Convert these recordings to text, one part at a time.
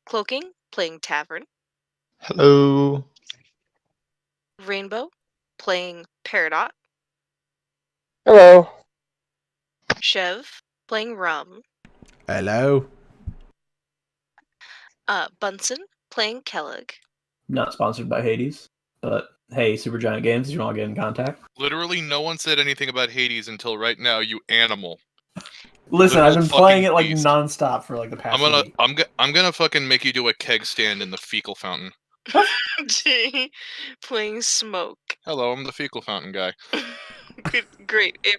Cloaking, playing Tavern. Hello. Rainbow, playing Peridot. Hello. Chev, playing Rum. Hello. Bunsen, playing Kellig. Not sponsored by Hades, but hey, Supergiant Games, you want to get in contact? Literally, no one said anything about Hades until right now. You animal. Listen, Literal I've been playing it like beast. nonstop for like the past week. I'm gonna fucking make you do a keg stand in the fecal fountain. Playing Smoke. Hello, I'm the fecal fountain guy. Great, A+.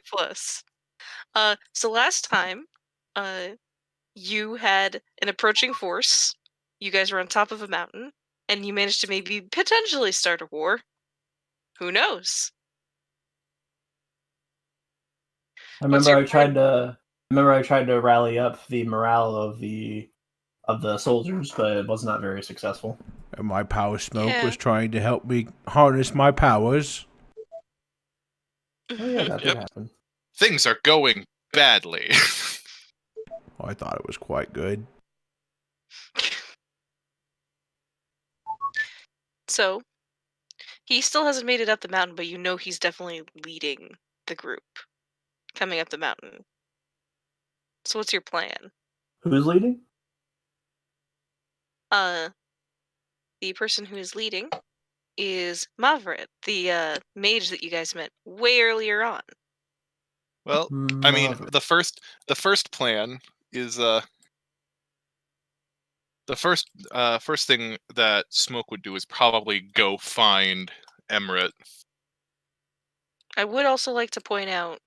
So last time, you had an approaching force. You guys were on top of a mountain, and you managed to maybe potentially start a war. Who knows? I remember I tried to rally up the morale of the soldiers, but it was not very successful. And my power smoke was trying to help me harness my powers. Oh yeah, that did happen. Things are going badly. I thought it was quite good. So, he still hasn't made it up the mountain, but you know he's definitely leading the group coming up the mountain. So what's your plan? Who's leading? The person who is leading is Mavrit, the mage that you guys met way earlier on. Well, I mean, the first plan is the first thing that Smoke would do is probably go find Emmerich. I would also like to point out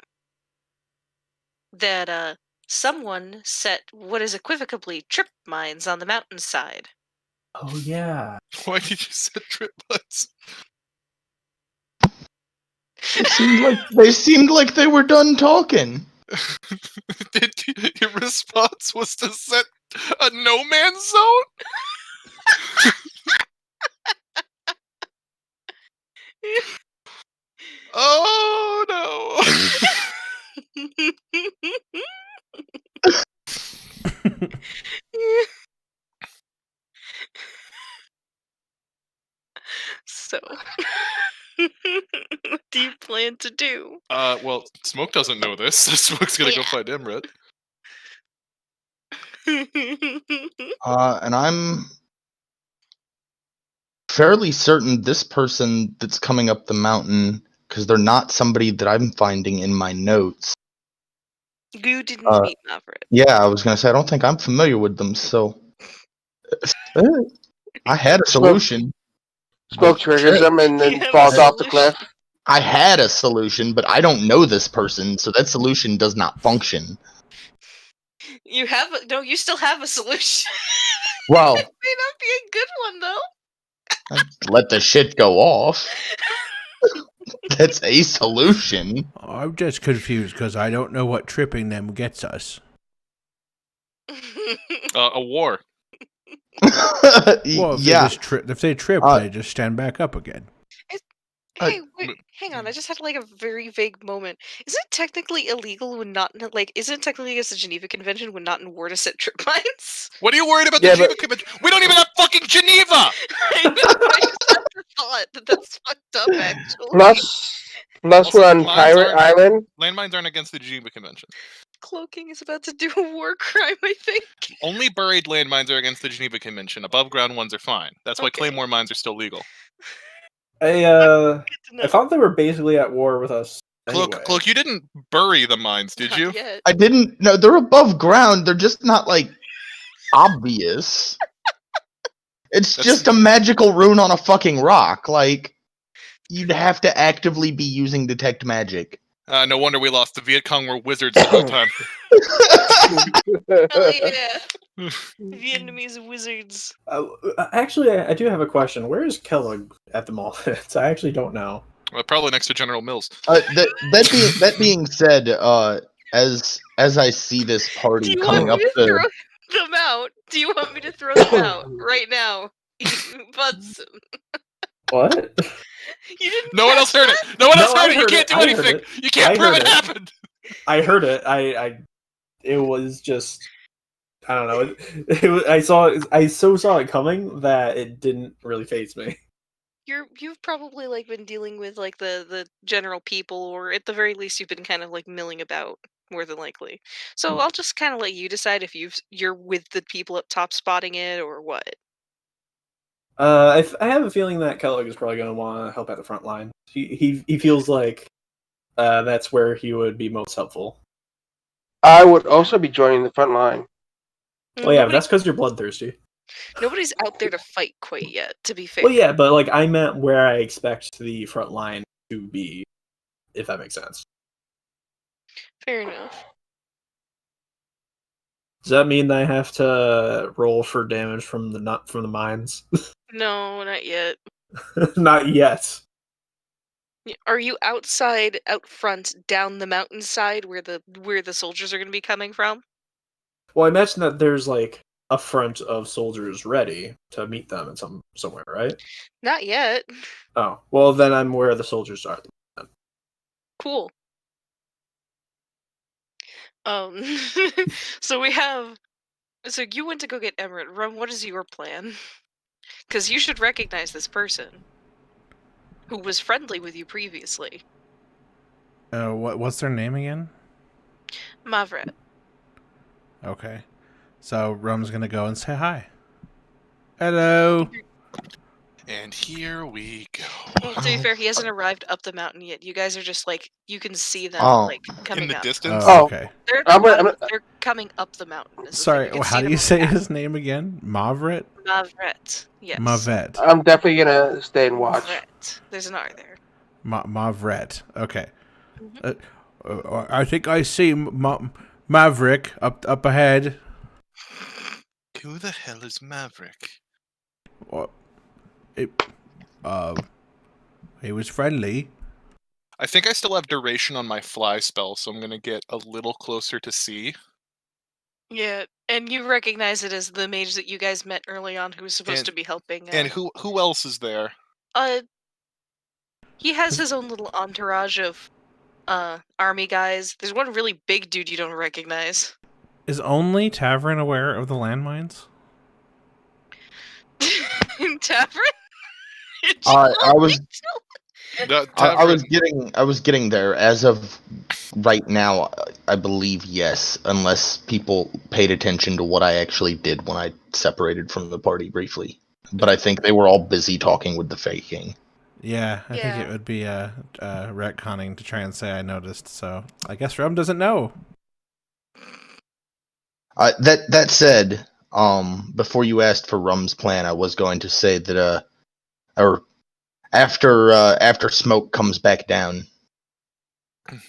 that someone set what is equivocably trip mines on the mountainside. Oh yeah. Why did you set trip mines? They seemed like they were done talking. Your response was to set a no man's zone? Oh no. So, what do you plan to do? Well, Smoke doesn't know this, so Smoke's gonna go find Emmerich. And I'm fairly certain this person that's coming up the mountain, because they're not somebody that I'm finding in my notes. You didn't meet Maverick. Yeah, I was going to say, I don't think I'm familiar with them, so... I had a solution. Smoke triggers him and then falls off the cliff. I had a solution, but I don't know this person, so that solution does not function. You still have a solution. Well... It may not be a good one, though. Let the shit go off. That's a solution. I'm just confused because I don't know what tripping them gets us. A war. Well, if they trip, they just stand back up again. Hey, wait, hang on. I just had like a very vague moment. Isn't it technically illegal when not isn't it technically against the Geneva Convention when not in war to set trip mines? What are you worried about the Geneva Convention? We don't even have fucking Geneva! I know, I just had the thought that's fucked up, actually. Plus we're on Pirate Island. Landmines aren't against the Geneva Convention. Cloaking is about to do a war crime, I think. Only buried landmines are against the Geneva Convention. Above ground ones are fine. That's why Claymore mines are still legal. I thought they were basically at war with us. Anyway. Cloak, you didn't bury the mines, did you? I didn't. No, they're above ground. They're just not, like, obvious. It's just a magical rune on a fucking rock. Like, you'd have to actively be using Detect Magic. No wonder we lost. The Viet Cong were wizards the whole time. Hell yeah. Vietnamese wizards. Actually, I do have a question. Where is Kellogg at the moment? I actually don't know. Probably next to General Mills. That being said, as I see this party coming up throw them out? Do you want me to throw them out right now? Bunsen. What? You didn't. No one else heard it. No one else heard it. You can't do anything. You can't prove it happened. I heard it. It was just. I don't know. I saw it coming that it didn't really faze me. You've probably like been dealing with like the general people, or at the very least you've been kind of like milling about more than likely. So I'll just kind of let you decide if you're with the people up top spotting it or what. I have a feeling that Kellogg is probably going to want to help at the front line. He feels like that's where he would be most helpful. I would also be joining the front line. Well, yeah, but that's because you're bloodthirsty. Nobody's out there to fight quite yet, to be fair. Well, yeah, but like I meant where I expect the front line to be, if that makes sense. Fair enough. Does that mean that I have to roll for damage from the mines? No, not yet. Not yet. Are you outside, out front, down the mountainside where the soldiers are going to be coming from? Well, I imagine that there's like a front of soldiers ready to meet them in somewhere, right? Not yet. Oh, well then I'm where the soldiers are. Cool. Um, so so you went to go get Emirate. Rum, what is your plan? Because you should recognize this person who was friendly with you previously. What's their name again? Mavret. Okay. So Rum's gonna go and say hi. Hello. And here we go. Well, to be fair, he hasn't arrived up the mountain yet. You guys are just like, you can see them like coming In the up. distance? Oh, okay. They're, they're coming up the mountain. is the Sorry, thing. You can how see do them you on say the map. his name again? Mavret? Mavret. Yes. Mavet. I'm definitely gonna stay and watch. Mavret. There's an R there. Mavret. Okay. Mhm. I think I see Maverick up ahead. Who the hell is Maverick? What? He was friendly. I think I still have duration on my fly spell, so I'm gonna get a little closer to see. Yeah, and you recognize it as the mage that you guys met early on, who was supposed to be helping. And who else is there? He has his own little entourage of army guys. There's one really big dude you don't recognize. Is only Tavern aware of the landmines? Tavern? I was Tavern. I was getting there. As of right now, I believe yes, unless people paid attention to what I actually did when I separated from the party briefly. But I think they were all busy talking with the Fey King. Yeah, I think it would be retconning to try and say I noticed. So I guess Rum doesn't know. That said, before you asked for Rum's plan, I was going to say that or after smoke comes back down.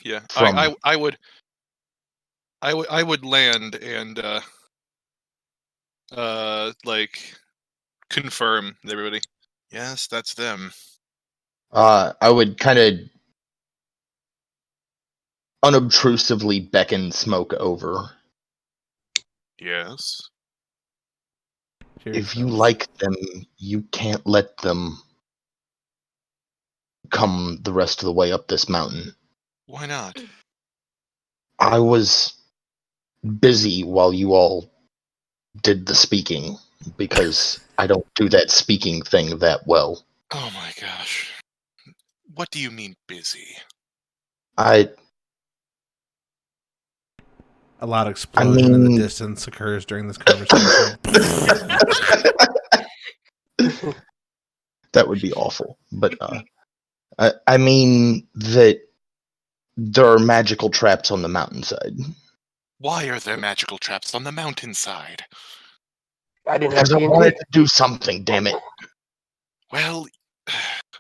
Yeah, From- I would land and like confirm with everybody. Yes, that's them. I would kind of unobtrusively beckon Smoke over. Yes. If you like them, you can't let them come the rest of the way up this mountain. Why not? I was busy while you all did the speaking, because I don't do that speaking thing that well. Oh my gosh. What do you mean busy? I A loud explosion in the mean- distance occurs during this conversation. that would be awful. But I mean that there are magical traps on the mountainside. Why are there magical traps on the mountainside? I didn't have Because I to wanted to do something, damn it. Well,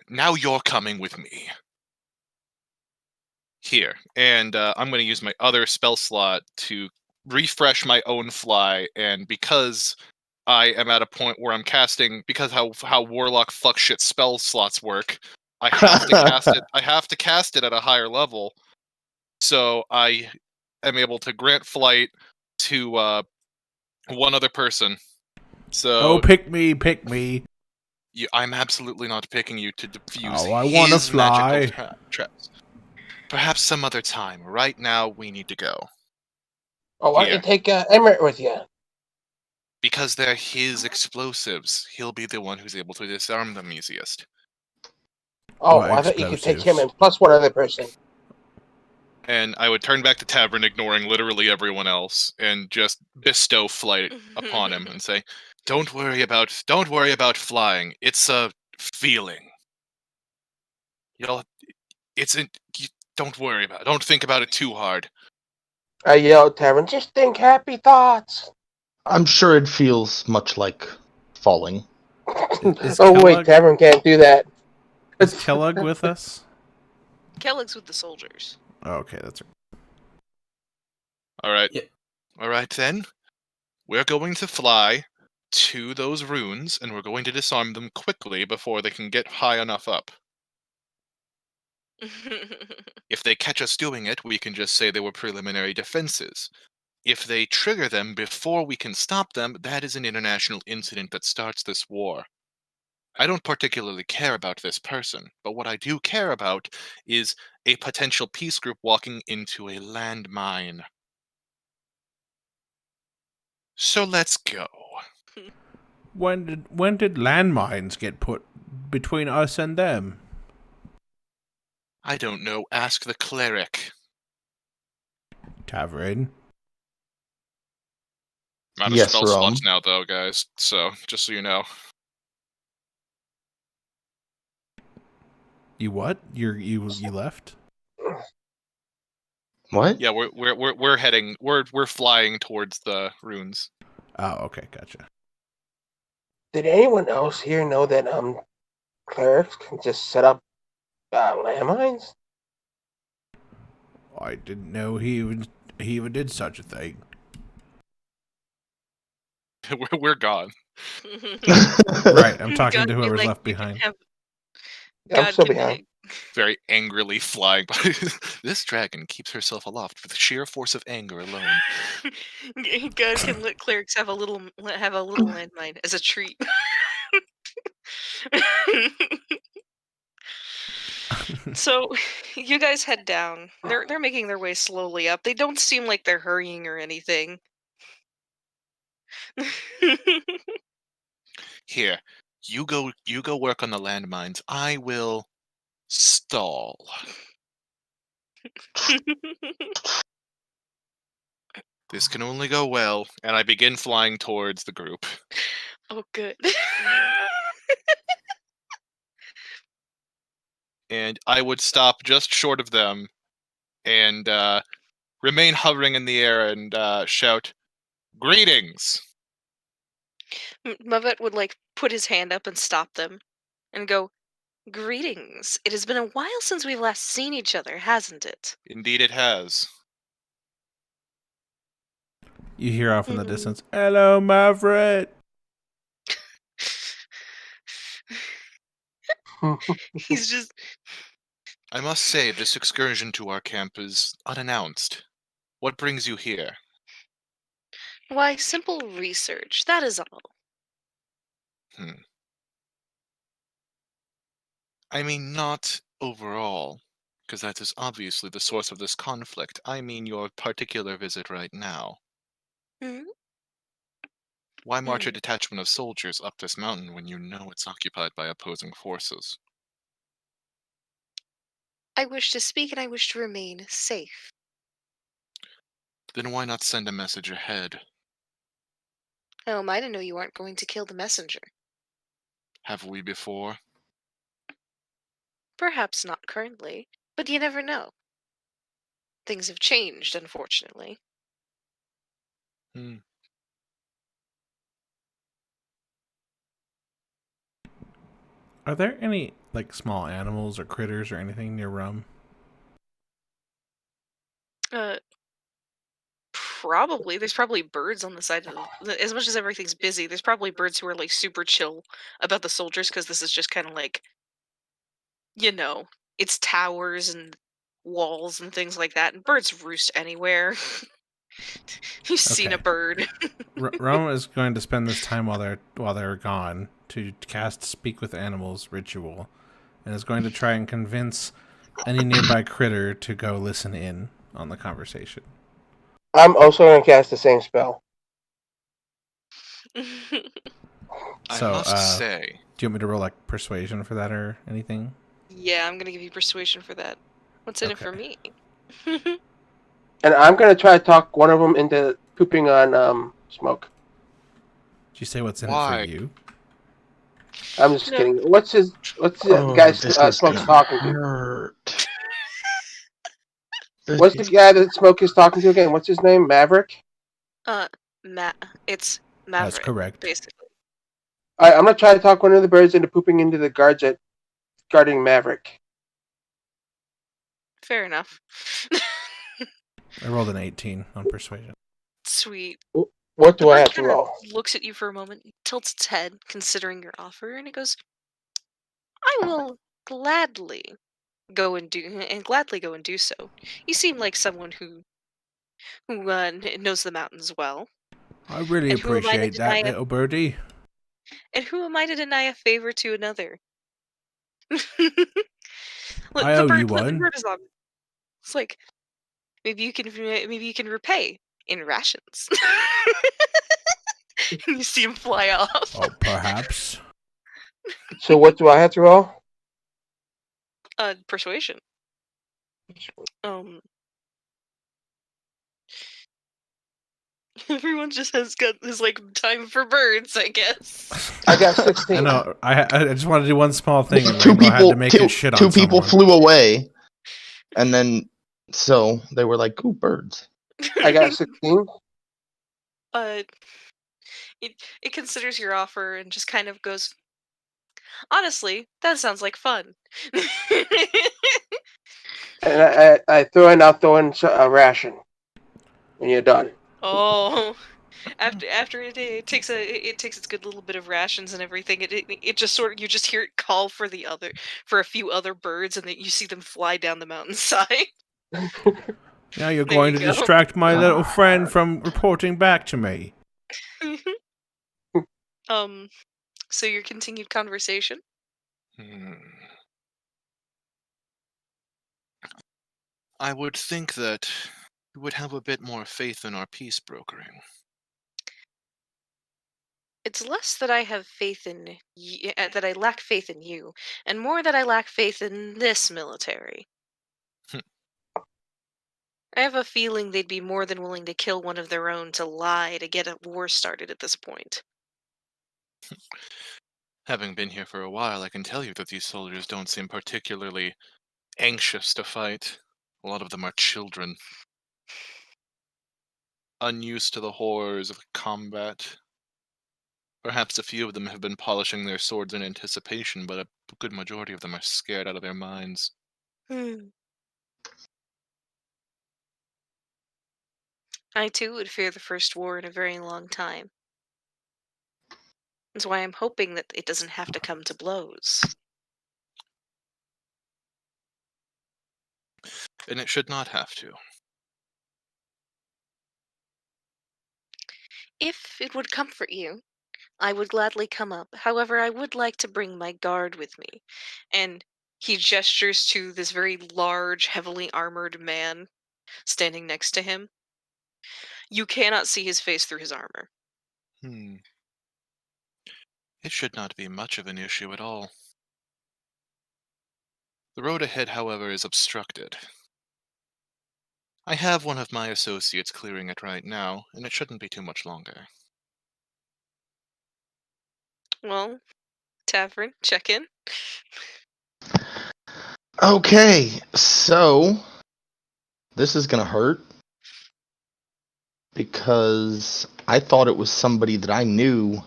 now you're coming with me. Here, and I'm going to use my other spell slot to refresh my own fly, and because I am at a point where I'm casting, because how Warlock fuck shit spell slots work, I have to cast it. I have to cast it at a higher level, so I am able to grant flight to one other person. So pick me. I'm absolutely not picking you to defuse Oh, I wanna his fly. magical traps. Perhaps some other time. Right now, we need to go. Oh, why don't you take Emirate with you? Because they're his explosives. He'll be the one who's able to disarm them easiest. Oh, What I thought you could take him explosives? and plus one other person. And I would turn back to Tavern, ignoring literally everyone else, and just bestow flight upon him and say, don't worry about flying. It's a feeling. Don't worry about it. Don't think about it too hard. I yelled, Tavern, just think happy thoughts. I'm sure it feels much like falling. Is Oh, wait, Kellogg- Tavern can't do that. Is Kellogg with us? Kellogg's with the soldiers. Oh, okay, that's right. All right. Yeah. All right, then. We're going to fly to those runes, and we're going to disarm them quickly before they can get high enough up. If they catch us doing it, we can just say they were preliminary defenses. If they trigger them before we can stop them, that is an international incident that starts this war. I don't particularly care about this person, but what I do care about is a potential peace group walking into a landmine. So let's go. When did landmines get put between us and them? I don't know. Ask the cleric. Tavern. I'm out of Yes, spell Rum. slots now, though, guys. So, just so you know. You what? You left? What? Yeah, we're heading. We're flying towards the runes. Oh, okay, gotcha. Did anyone else here know that clerics can just set up landmines? I didn't know he even did such a thing. We're gone. Right, I'm talking God to be whoever's like, left you can behind. have- I'm God still can behind. Very angrily flying by. This dragon keeps herself aloft with sheer force of anger alone. God can let clerics have a little landmine as a treat. So, you guys head down. They're making their way slowly up. They don't seem like they're hurrying or anything. Here, you go work on the landmines. I will stall. This can only go well, and I begin flying towards the group. Oh, good. And I would stop just short of them and remain hovering in the air and shout, "Greetings!" Mavet would put his hand up and stop them and go, "Greetings. It has been a while since we've last seen each other, hasn't it?" Indeed it has. You hear off in the distance, "Hello, Maverick." He's just I must say, this excursion to our camp is unannounced. What brings you here? Why, simple research, that is all. I mean, not overall, because that is obviously the source of this conflict. I mean your particular visit right now. Hmm? Why march a detachment of soldiers up this mountain when you know it's occupied by opposing forces? I wish to speak and I wish to remain safe. Then why not send a message ahead? How am I to know you aren't going to kill the messenger? Have we before? Perhaps not currently, but you never know. Things have changed, unfortunately. Are there any small animals or critters or anything near Rum? Probably. There's probably birds on the side of as much as everything's busy, there's probably birds who are super chill about the soldiers because this is just kind of it's towers and walls and things like that, and birds roost anywhere. You've seen a Okay. bird. Rum is going to spend this time while they're gone to cast Speak with Animals ritual, and is going to try and convince any nearby critter to go listen in on the conversation. I'm also going to cast the same spell. I So, must say, do you want me to roll like persuasion for that or anything? Yeah, I'm gonna give you persuasion for that. What's in it Okay. for me? And I'm gonna try to talk one of them into pooping on Smoke. Did you say what's in it Why? for you? I'm just No. kidding. What's the Oh, guy this is Smoke's gonna talking to? hurt. What's the guy that Smoke is talking to again? What's his name? Maverick? It's That's Maverick, correct. basically. I'm gonna try to talk one of the birds into pooping into the guards that guarding Maverick. Fair enough. I rolled an 18 on persuasion. Sweet. What The do I bird have to kind of roll? looks at you for a moment, tilts its head, considering your offer, and it goes, "I will gladly gladly go and do so. You seem like someone who knows the mountains well. I really And who am I to appreciate that, deny little birdie. and who am I to deny a favor to another?" Look, I owe you one. the bird is on. It's like, maybe you can repay in rations. And you see him fly off. Oh, perhaps. So what do I have to roll? Persuasion. Everyone just has got this like time for birds, I guess. I got 16. I know. I just wanted to do one small thing. And Two Rainbow had people, to make his shit on two people someone. flew away, and then so they were like, "Ooh, birds." I got 16. It considers your offer and just kind of goes, honestly, that sounds like fun. And I throw in a ration when you're done. Oh, after it takes its good little bit of rations and everything. It just sort of, you just hear it call for a few other birds, and then you see them fly down the mountainside. Now you're There going you to go. distract my little friend from reporting back to me. So your continued conversation. I would think that you would have a bit more faith in our peace brokering. It's less that I have faith in that I lack faith in you, and more that I lack faith in this military. I have a feeling they'd be more than willing to kill one of their own to lie to get a war started at this point. Having been here for a while, I can tell you that these soldiers don't seem particularly anxious to fight. A lot of them are children, unused to the horrors of combat. Perhaps a few of them have been polishing their swords in anticipation, but a good majority of them are scared out of their minds. I too would fear the first war in a very long time. That's why I'm hoping that it doesn't have to come to blows. And it should not have to. If it would comfort you, I would gladly come up. However, I would like to bring my guard with me. And he gestures to this very large, heavily armored man standing next to him. You cannot see his face through his armor. It should not be much of an issue at all. The road ahead, however, is obstructed. I have one of my associates clearing it right now, and it shouldn't be too much longer. Well, Tavern, check in. Okay, so this is gonna hurt because I thought it was somebody that I knew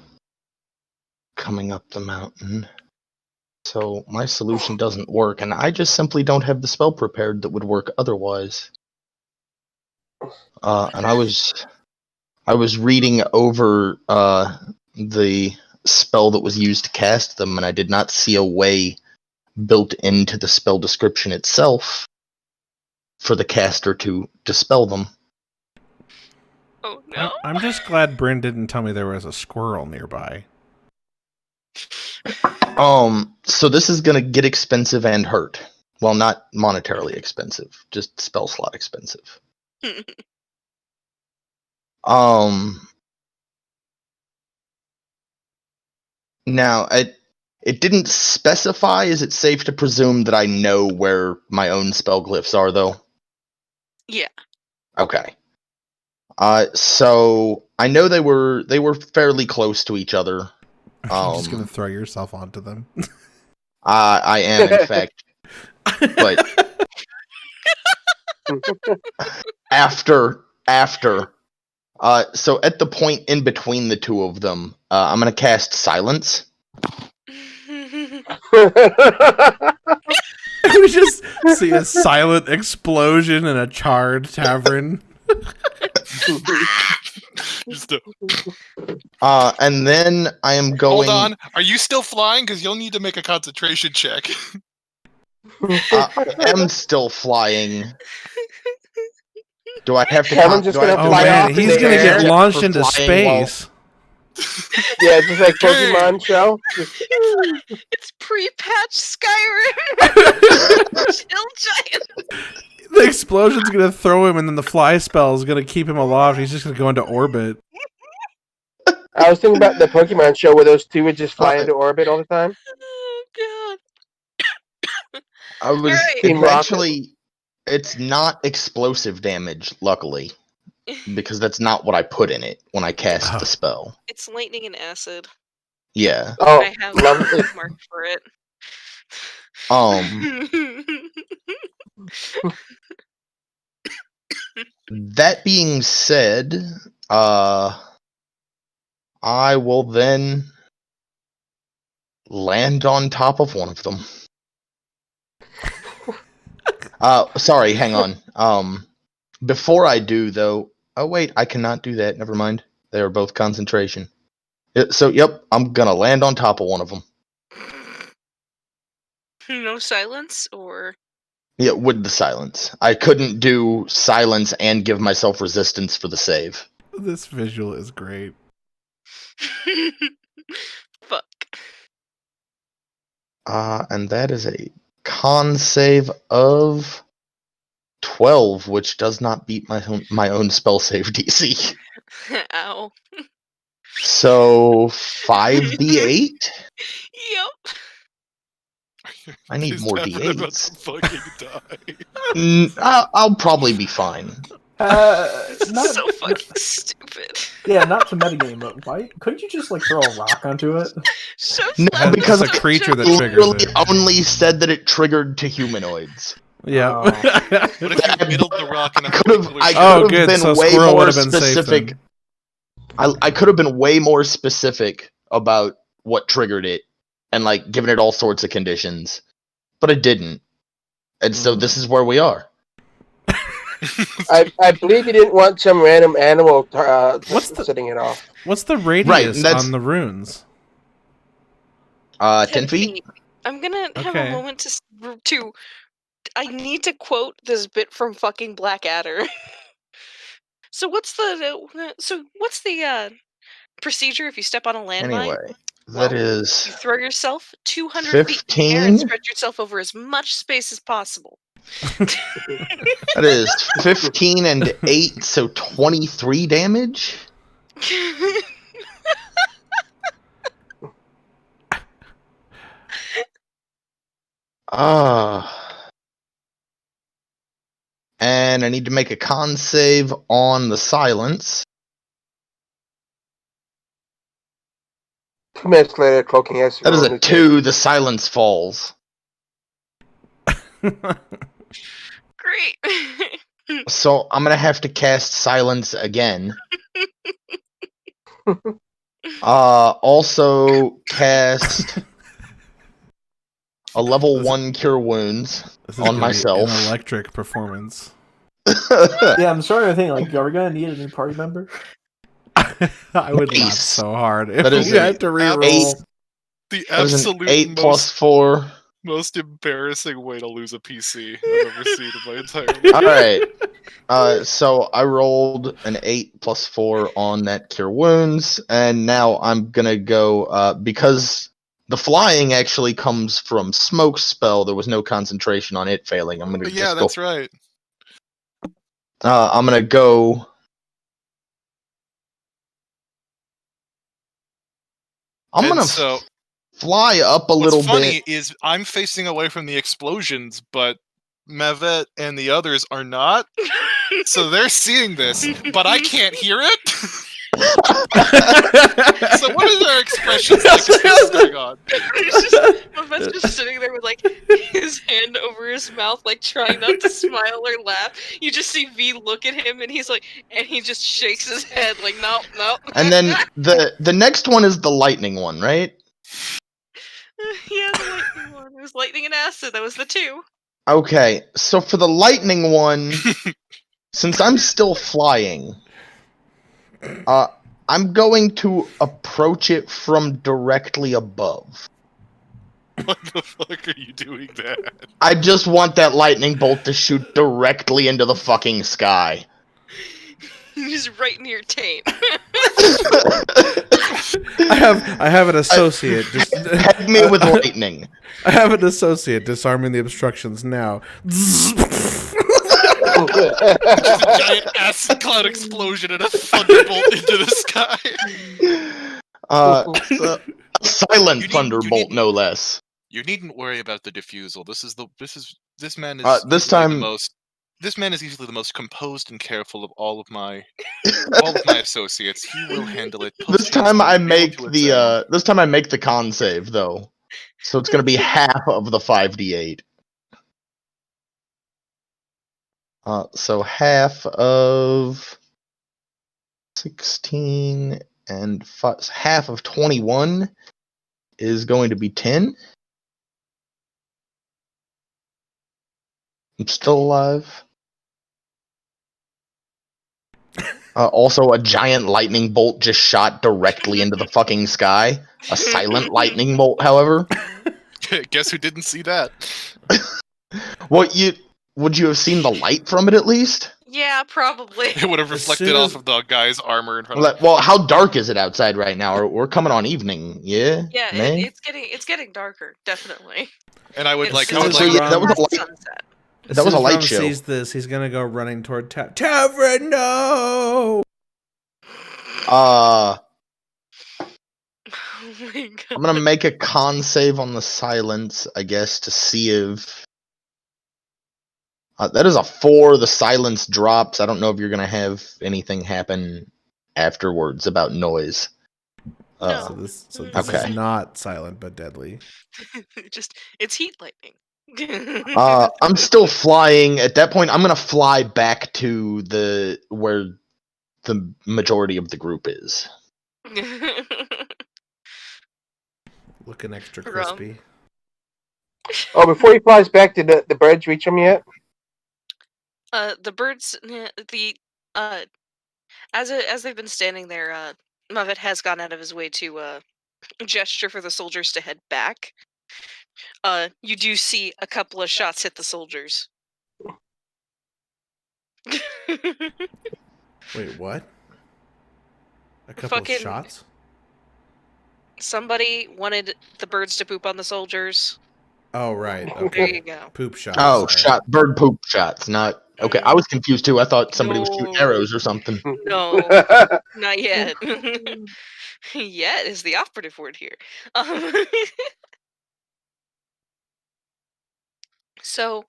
coming up the mountain. So my solution doesn't work, and I just simply don't have the spell prepared that would work otherwise. And I was reading over the spell that was used to cast them, and I did not see a way built into the spell description itself for the caster to dispel them. Oh no. I'm just glad Bryn didn't tell me there was a squirrel nearby. So this is gonna get expensive and hurt. Well, not monetarily expensive, just spell slot expensive. Now, it didn't specify. Is it safe to presume that I know where my own spell glyphs are, though? Yeah. Okay. So I know they were fairly close to each other. Are you just gonna throw yourself onto them? I am, in fact, but after. So at the point in between the two of them, I'm gonna cast Silence. We just see a silent explosion in a charred tavern. Just a, And then I am going. hold on. Are you still flying? Because you'll need to make a concentration check. I am still flying. Do I have to? Kevin's just gonna Oh fly man, off in he's the gonna air. get launched For into flying while- space. Yeah, just like Pokemon show. It's pre-patch Skyrim. Chill giant. The explosion's gonna throw him, and then the fly spell is gonna keep him aloft. He's just gonna go into orbit. I was thinking about the Pokemon show where those two would just fly into orbit all the time. Oh god. I was. Alright. It's Team Rocket. actually. It's not explosive damage, luckily, because that's not what I put in it when I cast Oh. the spell. It's lightning and acid. Yeah. Oh, I have lovely. a mark for it. That being said, I will then land on top of one of them. Sorry, hang on. Before I do, though. Oh, wait, I cannot do that. Never mind. They are both concentration. So, yep, I'm gonna land on top of one of them. No silence or Yeah, with the silence. I couldn't do silence and give myself resistance for the save. This visual is great. fuck. And that is a con save of 12, which does not beat my own spell save DC. Ow. So 5d8. Yep. I need He's more definitely about d8s. to fucking die. I'll probably be fine. Not, So fucking stupid. yeah, not to metagame, but why couldn't you just like throw a rock onto it? So No, slap because so it's a creature that jump. triggers Literally it. only said that it triggered to humanoids. Yeah. Oh. What if you middled the rock in a particular I shape? could Oh, have good. been So way Squirrel more would have been safe specific. then. I could have been way more specific about what triggered it and like given it all sorts of conditions, but I didn't. And so this is where we are. I believe you didn't want some random animal setting it off. What's the radius Right, and that's- on the runes? 10 feet? I'm gonna have Okay. a moment to. I need to quote this bit from fucking Blackadder. So what's the procedure if you step on a landmine? Anyway, that Well, is You throw yourself 200 feet in the air and 15. spread yourself over as much space as possible. That is 15 and 8, so 23 damage. And I need to make a con save on the silence. 2 minutes later, cloaking has That is a 2. The silence falls. Great. So I'm gonna have to cast silence again. Also cast a level 1 cure wounds This is on gonna be myself. An electric performance. Yeah, I'm starting to think like, are we gonna need a new party member? I would laugh Nice. so hard if That is we an had to reroll. 8. The That was an absolute 8 plus 4. most embarrassing way to lose a PC I've ever seen in my entire life. Alright. So I rolled an 8 plus 4 on that cure wounds, and now I'm gonna go because the flying actually comes from smoke spell. There was no concentration on it failing. I'm gonna Yeah, just that's go. right. I'm gonna go. I'm And gonna. so fly up a little What's funny bit. is I'm facing away from the explosions, but Mavet and the others are not. So they're seeing this, but I can't hear it. So what are their expressions like as this is going on? Mavet's just sitting there with like his hand over his mouth, like trying not to smile or laugh. You just see V look at him, and he's like, and he just shakes his head, like, no, no. And then the next one is the lightning one, right? Yeah, the lightning one. It was lightning and acid. That was the two. Okay, so for the lightning one, since I'm still flying, I'm going to approach it from directly above. What the fuck are you doing that? I just want that lightning bolt to shoot directly into the fucking sky. Just right in your taint. I have an associate. Just Peg me with lightning. I have an associate disarming the obstructions now. Just a giant acid cloud explosion and a thunderbolt into the sky. A silent You need- thunderbolt, no less. You needn't worry about the diffusal. This man is This easily time- the most. This man is easily the most composed and careful of all of my associates. He will handle it. This time I posthumously, make able to examine. this time I make the con save though, so it's gonna be half of the 5d8. So half of 16 and half of 21 is going to be 10. I'm still alive. Also, a giant lightning bolt just shot directly into the fucking sky. A silent lightning bolt, however. Guess who didn't see that? Would you have seen the light from it at least? Yeah, probably. It would have As reflected soon off as- of the guy's armor in front of him. Well, how dark is it outside right now? We're coming on evening, yeah? Yeah, May? it's getting darker, definitely. And I would It's like, still I would So, like, yeah, that was a past light. sunset. As That was soon a as light Ron show. sees this, he's gonna go running toward Tavern. No. Uh, Oh my god. I'm gonna make a con save on the silence, I guess, to see if that is a 4. The silence drops. I don't know if you're gonna have anything happen afterwards about noise. No. So this Okay. is not silent but deadly. It's heat lightning. I'm still flying. At that point, I'm gonna fly back to where the majority of the group is. Looking extra Rum. crispy. Oh, before he flies back, did the birds reach him yet? The birds, as they've been standing there, Mavet has gone out of his way to gesture for the soldiers to head back. You do see a couple of shots hit the soldiers. Wait, what? A couple Fucking- of shots? Somebody wanted the birds to poop on the soldiers. Oh, right. There Okay. you go. Poop shots. Oh, sorry. bird poop shots. Not okay. I was confused too. I thought somebody was shooting No. arrows or something. No, not yet. Yet is the operative word here. So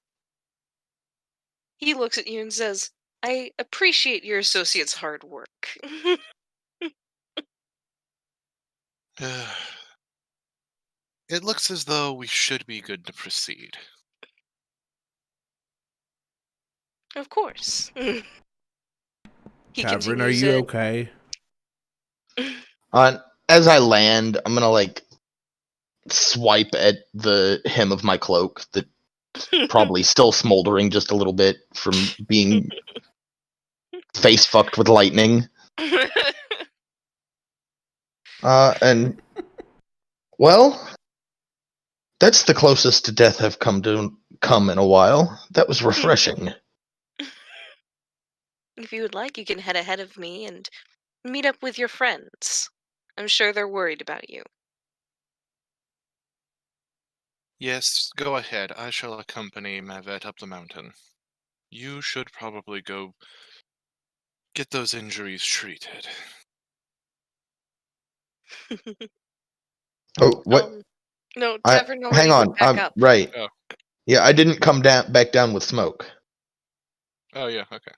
he looks at you and says, "I appreciate your associate's hard work." it looks as though we should be good to proceed. Of course. He Tavern, are continues you it. okay? As I land, I'm gonna like swipe at the hem of my cloak that probably still smoldering just a little bit from being face fucked with lightning. And well, that's the closest to death I've come in a while. That was refreshing. If you would like, you can head ahead of me and meet up with your friends. I'm sure they're worried about you. Yes, go ahead. I shall accompany Mavet up the mountain. You should probably go get those injuries treated. Oh, what? No, Tavern already Hang on. went back up. Right. Oh. Yeah, I didn't come back down with smoke. Oh yeah, okay.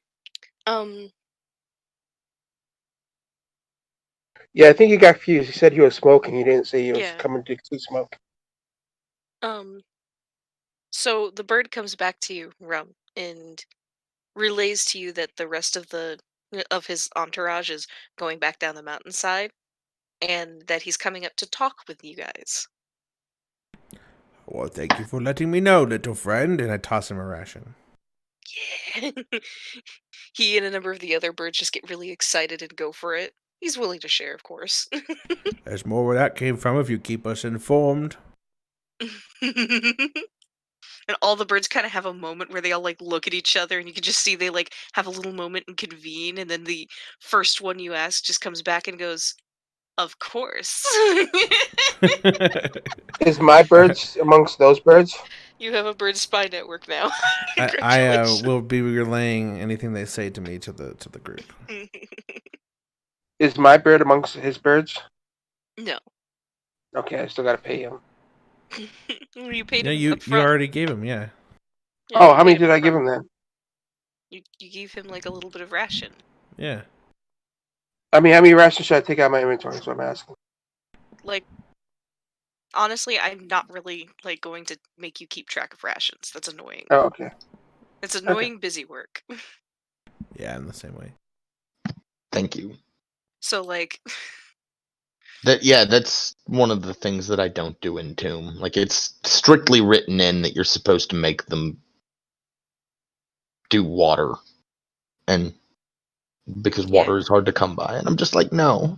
Yeah, I think he got confused. He said he was smoking. He didn't say he was Yeah. coming to smoke. So the bird comes back to you, Rum, and relays to you that the rest of his entourage is going back down the mountainside, and that he's coming up to talk with you guys. Well, thank you for letting me know, little friend. And I toss him a ration. Yeah. He and a number of the other birds just get really excited and go for it. He's willing to share, of course. There's more where that came from if you keep us informed. And all the birds kind of have a moment where they all like look at each other, and you can just see they like have a little moment and convene, and then the first one you ask just comes back and goes, "Of course." Is my birds amongst those birds? You have a bird spy network now. I Congratulations. will be relaying anything they say to me to the group. Is my bird amongst his birds? No. Okay, I still gotta pay him. You paid Yeah, him you up front. already gave him, yeah. Yeah, Oh, you how many paid him did I up give front. him then? You gave him like a little bit of ration. Yeah. I mean, how many rations should I take out of my inventory? Is what I'm asking. Like, honestly, I'm not really like going to make you keep track of rations. That's annoying. Oh, okay. It's annoying busy work. Yeah, in the same way. Thank you. So like That's one of the things that I don't do in Tomb. Like, it's strictly written in that you're supposed to make them do water, and because water is hard to come by, and I'm just like, no,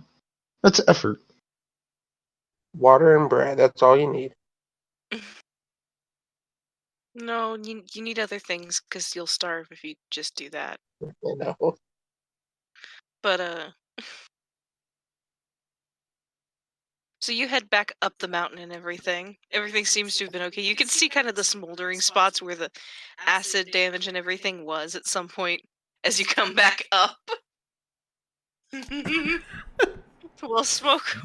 that's effort. Water and bread. That's all you need. no, you need other things because you'll starve if you just do that. You know. But so you head back up the mountain and everything. Everything seems to have been okay. You can see kind of the smoldering spots where the acid damage and everything was at some point as you come back up. Well, smoke.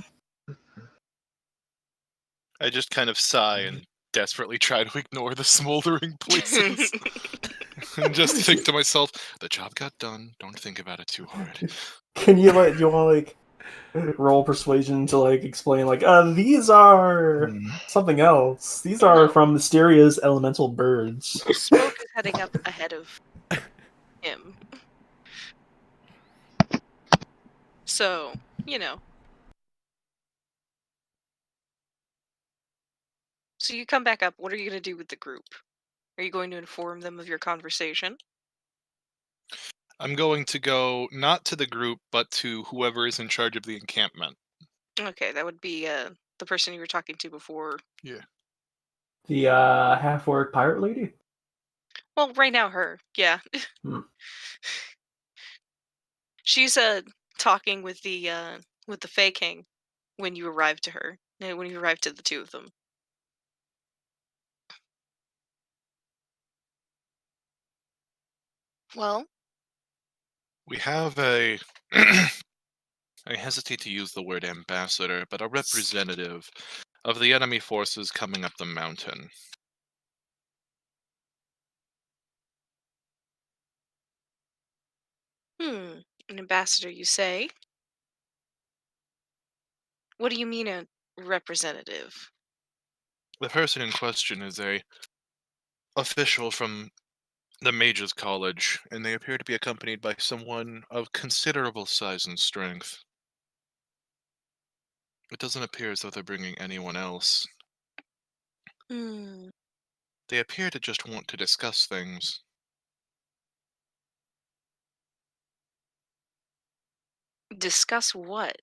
I just kind of sigh and desperately try to ignore the smoldering places. And just think to myself, the job got done. Don't think about it too hard. Can you want to like roll persuasion to like explain like these are something else. These are No. from mysterious elemental birds. Smoke is heading up ahead of him. So, you know. So you come back up. What are you going to do with the group? Are you going to inform them of your conversation? I'm going to go not to the group, but to whoever is in charge of the encampment. Okay, that would be the person you were talking to before. Yeah. The half-orc pirate lady? Well, right now her. Yeah. Hmm. She's talking with the Fey King when you arrived to her. When you arrived to the two of them. Well, We have a I hesitate to use the word ambassador, but a representative of the enemy forces coming up the mountain. an ambassador, you say? What do you mean a representative? The person in question is a official from the Mages College, and they appear to be accompanied by someone of considerable size and strength. It doesn't appear as though they're bringing anyone else. Hmm. They appear to just want to discuss things. Discuss what?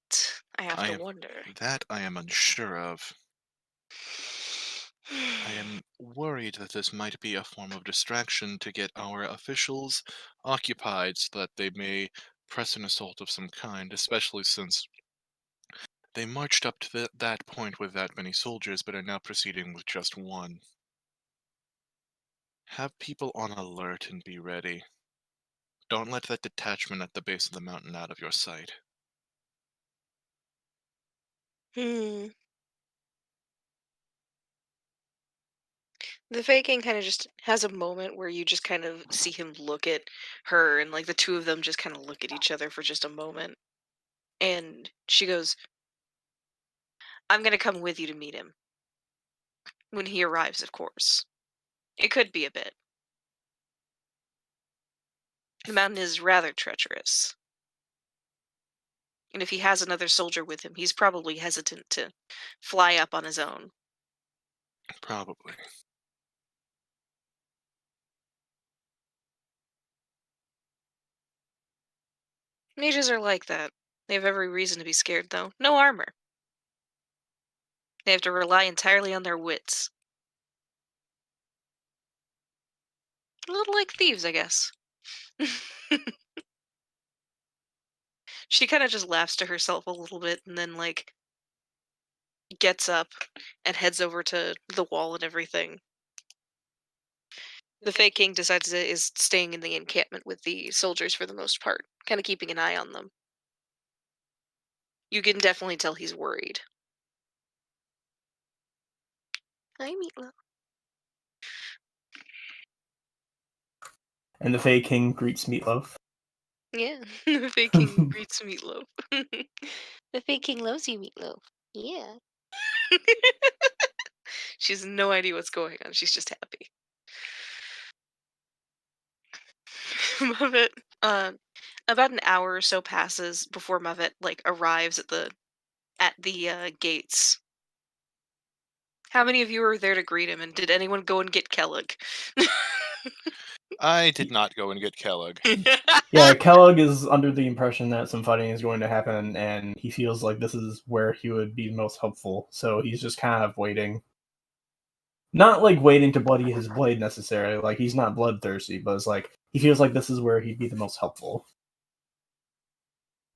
I have to wonder. That I am unsure of. I am worried that this might be a form of distraction to get our officials occupied so that they may press an assault of some kind, especially since they marched up to that point with that many soldiers but are now proceeding with just one. Have people on alert and be ready. Don't let that detachment at the base of the mountain out of your sight. Hmm. The Fey King kind of just has a moment where you just kind of see him look at her, and like the two of them just kind of look at each other for just a moment. And she goes, I'm gonna come with you to meet him. When he arrives, of course. It could be a bit. The mountain is rather treacherous. And if he has another soldier with him, he's probably hesitant to fly up on his own. Probably. Mages are like that. They have every reason to be scared, though. No armor. They have to rely entirely on their wits. A little like thieves, I guess. She kind of just laughs to herself a little bit and then, like, gets up and heads over to the wall and everything. The Fey King decides to is staying in the encampment with the soldiers for the most part, kind of keeping an eye on them. You can definitely tell he's worried. Hi, Meatloaf. And the Fey King greets Meatloaf. Yeah, the Fey King greets Meatloaf. The Fey King loves you, Meatloaf. Yeah. She has no idea what's going on. She's just happy. Muffet, about an hour or so passes before Muffet like arrives at the gates. How many of you were there to greet him, and did anyone go and get Kellogg? I did not go and get Kellogg. Yeah, Kellogg is under the impression that some fighting is going to happen, and he feels like this is where he would be most helpful, so he's just kind of waiting. Not like waiting to bloody his blade necessarily, like he's not bloodthirsty, but it's like he feels like this is where he'd be the most helpful.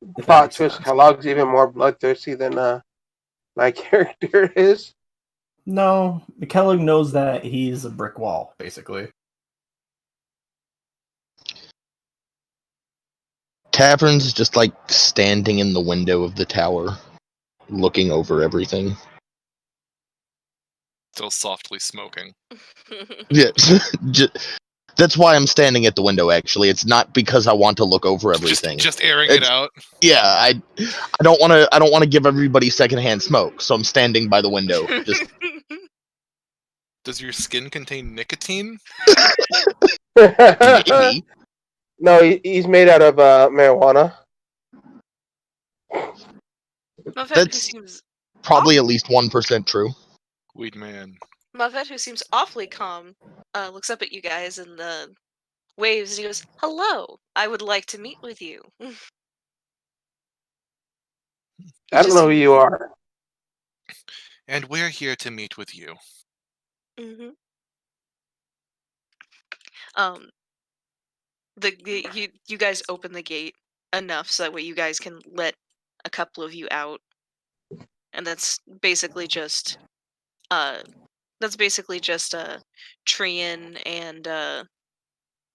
If that Plot makes twist: sense. Kellogg's even more bloodthirsty than my character is. No, Kellogg knows that he's a brick wall, basically. Tavern's just like standing in the window of the tower, looking over everything. Still softly smoking. Yeah, that's why I'm standing at the window. Actually, it's not because I want to look over everything. Just airing it It's- out. Yeah, I don't want to. I don't want to give everybody secondhand smoke, so I'm standing by the window. Just Does your skin contain nicotine? maybe. No, he's made out of marijuana. Muffet, who That's seems probably at least 1% true. Weed man. Muffet, who seems awfully calm, looks up at you guys and waves, and he goes, "Hello, I would like to meet with you." I don't know who you are. And we're here to meet with you. Mm-hmm. You guys open the gate enough so that way you guys can let a couple of you out, and that's basically just Trian and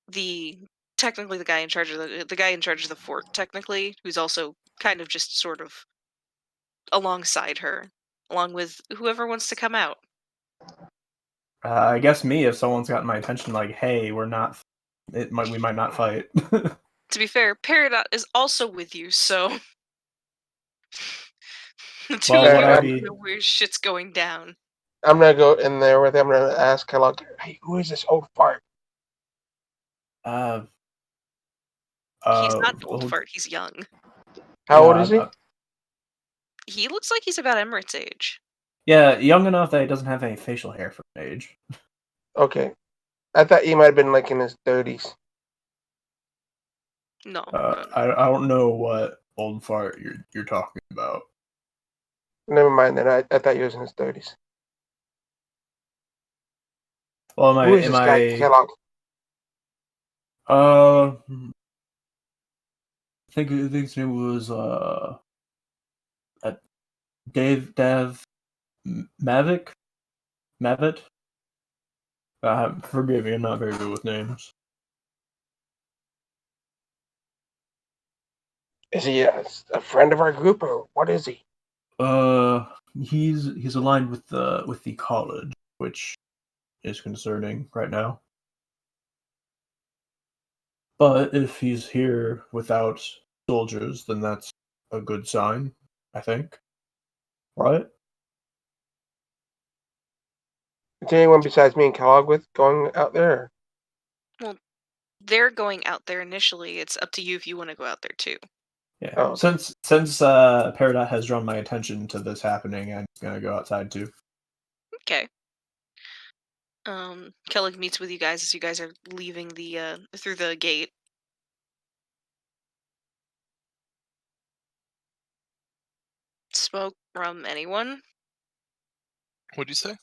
the technically the guy in charge of the guy in charge of the fort, technically, who's also kind of just sort of alongside her, along with whoever wants to come out. I guess me, if someone's gotten my attention, like, hey, we might not fight. To be fair, Peridot is also with you, so the two Well, of would you I be- know where shit's going down. I'm gonna go in there with him. I'm gonna ask Kellogg, "Hey, who is this old fart?" He's not an old fart, he's young. How old is he? He looks like he's about Emmert's age. Yeah, young enough that he doesn't have any facial hair for his age. Okay, I thought he might have been like in his 30s. No. I don't know what old fart you're talking about. Never mind then. I thought he was in his 30s. Well, Who is this guy, Kellogg? I think his name was Dev Mavic. Forgive me, I'm not very good with names. Is he a friend of our group, or what is he? He's aligned with the college, which is concerning right now. But if he's here without soldiers, then that's a good sign, I think. Right? Is there anyone besides me and Kellogg with going out there? They're going out there initially. It's up to you if you want to go out there too. Yeah. Oh. Since Peridot has drawn my attention to this happening, I'm gonna go outside too. Okay. Kellig meets with you guys as you guys are leaving the through the gate. Smoke from anyone? What'd you say?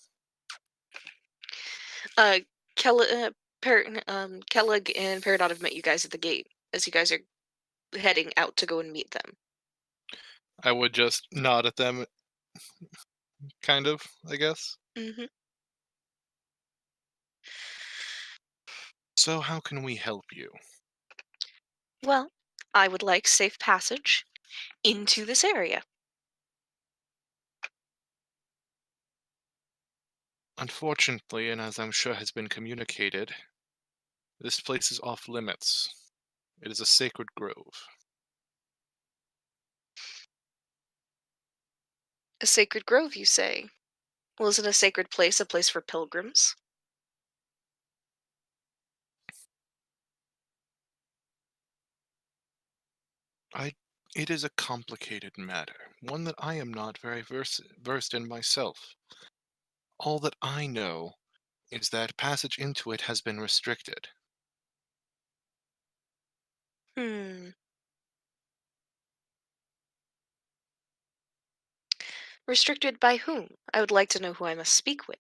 Kellig and Peridot have met you guys at the gate as you guys are heading out to go and meet them. I would just nod at them, kind of, I guess. Mm-hmm. So how can we help you? Well, I would like safe passage into this area. Unfortunately, and as I'm sure has been communicated, this place is off limits. It is a sacred grove. A sacred grove, you say? Well, isn't a sacred place a place for pilgrims? It is a complicated matter, one that I am not very versed in myself. All that I know is that passage into it has been restricted. Hmm. Restricted by whom? I would like to know who I must speak with.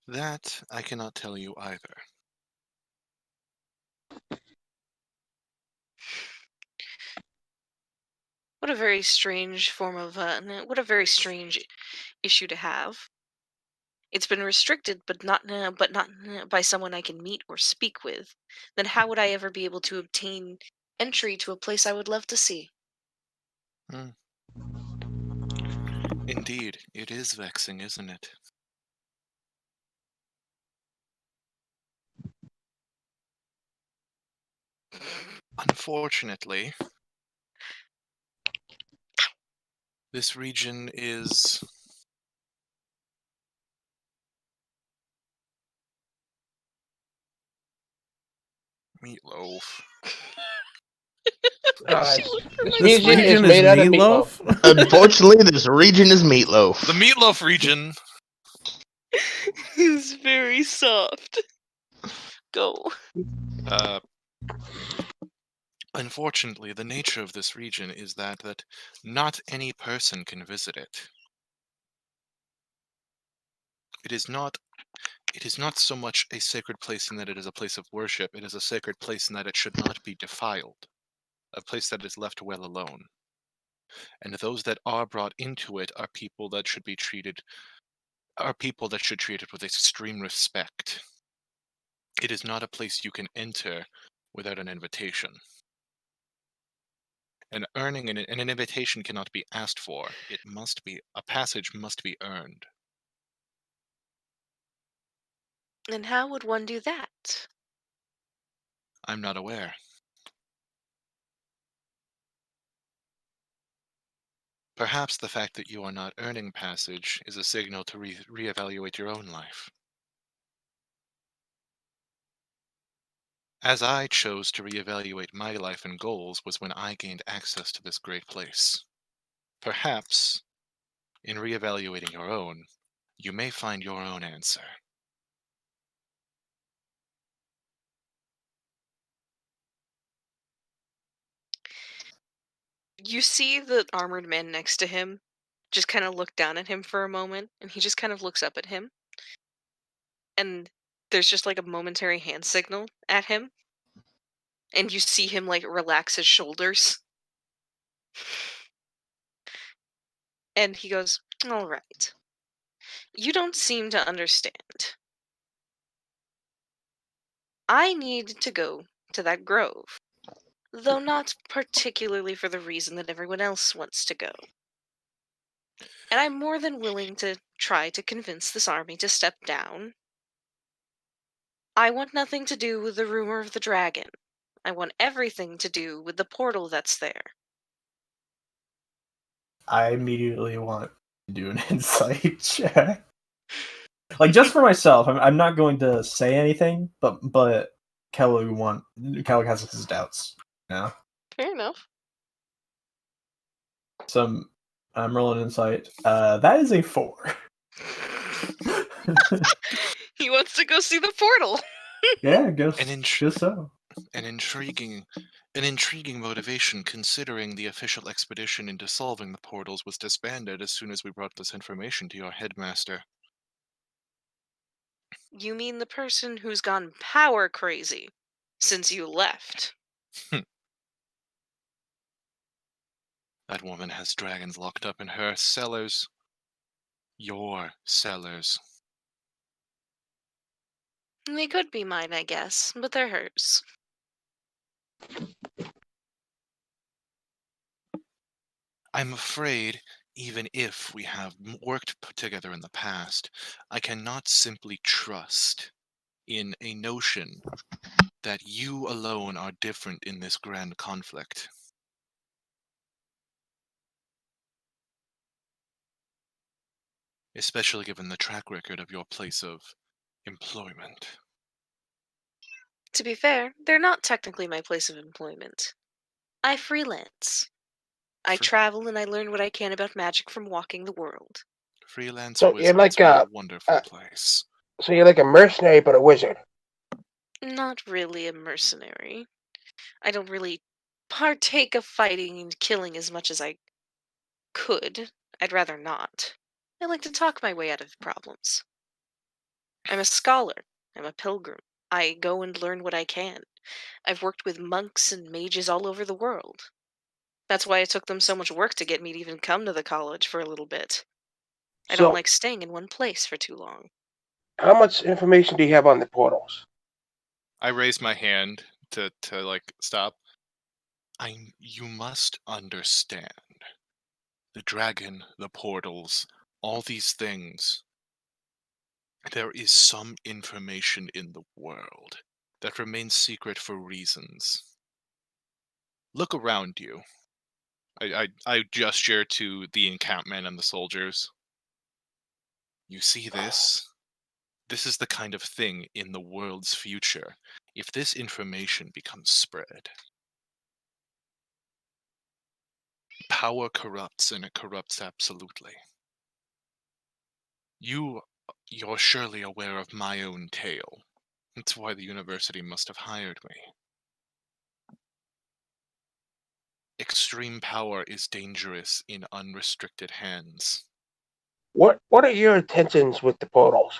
That I cannot tell you either. What a very strange form of what a very strange issue to have. It's been restricted, but not by someone I can meet or speak with. Then how would I ever be able to obtain entry to a place I would love to see? Hmm. Indeed, it is vexing, isn't it? Unfortunately, this region is meatloaf. Uh, She looked for this my This region sweater. is region is made out of meatloaf. meatloaf. Unfortunately, this region is meatloaf. The meatloaf region. It's very soft. Go. Uh, Unfortunately, the nature of this region is that not any person can visit it. It is not so much a sacred place in that it is a place of worship. It is a sacred place in that it should not be defiled. A place that is left well alone. And those that are brought into it are people that should treat it with extreme respect. It is not a place you can enter without an invitation. And earning an invitation cannot be asked for. A passage must be earned. And how would one do that? I'm not aware. Perhaps the fact that you are not earning passage is a signal to reevaluate your own life. As I chose to reevaluate my life and goals was when I gained access to this great place. Perhaps, in reevaluating your own, you may find your own answer. You see the armored man next to him just kind of look down at him for a moment, and he just kind of looks up at him. And there's just like a momentary hand signal at him. And you see him like relax his shoulders. And he goes, "All right. You don't seem to understand. I need to go to that grove, though not particularly for the reason that everyone else wants to go. And I'm more than willing to try to convince this army to step down. I want nothing to do with the rumor of the dragon. I want everything to do with the portal that's there. I immediately want to do an insight check. Like, just for myself, I'm not going to say anything, but Kellogg has his doubts. Yeah. Fair enough. So I'm rolling insight. That is a 4. He wants to go see the portal. Yeah, guess so. An intriguing motivation, considering the official expedition into solving the portals was disbanded as soon as we brought this information to your headmaster. You mean the person who's gone power crazy since you left? That woman has dragons locked up in her cellars. Your cellars. They could be mine, I guess, but they're hers. I'm afraid, even if we have worked together in the past, I cannot simply trust in a notion that you alone are different in this grand conflict. Especially given the track record of your place of employment. To be fair, they're not technically my place of employment. I freelance. I travel and I learn what I can about magic from walking the world. Freelance So you're wizards, like what a wonderful place. So you're like a mercenary, but a wizard. Not really a mercenary. I don't really partake of fighting and killing as much as I could. I'd rather not. I like to talk my way out of problems. I'm a scholar. I'm a pilgrim. I go and learn what I can. I've worked with monks and mages all over the world. That's why it took them so much work to get me to even come to the college for a little bit. I don't So like staying in one place for too long. how much information do you have on the portals? I raise my hand to like stop. You must understand. The dragon, the portals, all these things. There is some information in the world that remains secret for reasons. Look around you. I gesture to the encampment and the soldiers. You see this? This is the kind of thing in the world's future. If this information becomes spread, power corrupts, and it corrupts absolutely. You're surely aware of my own tale. That's why the university must have hired me. Extreme power is dangerous in unrestricted hands. What are your intentions with the portals?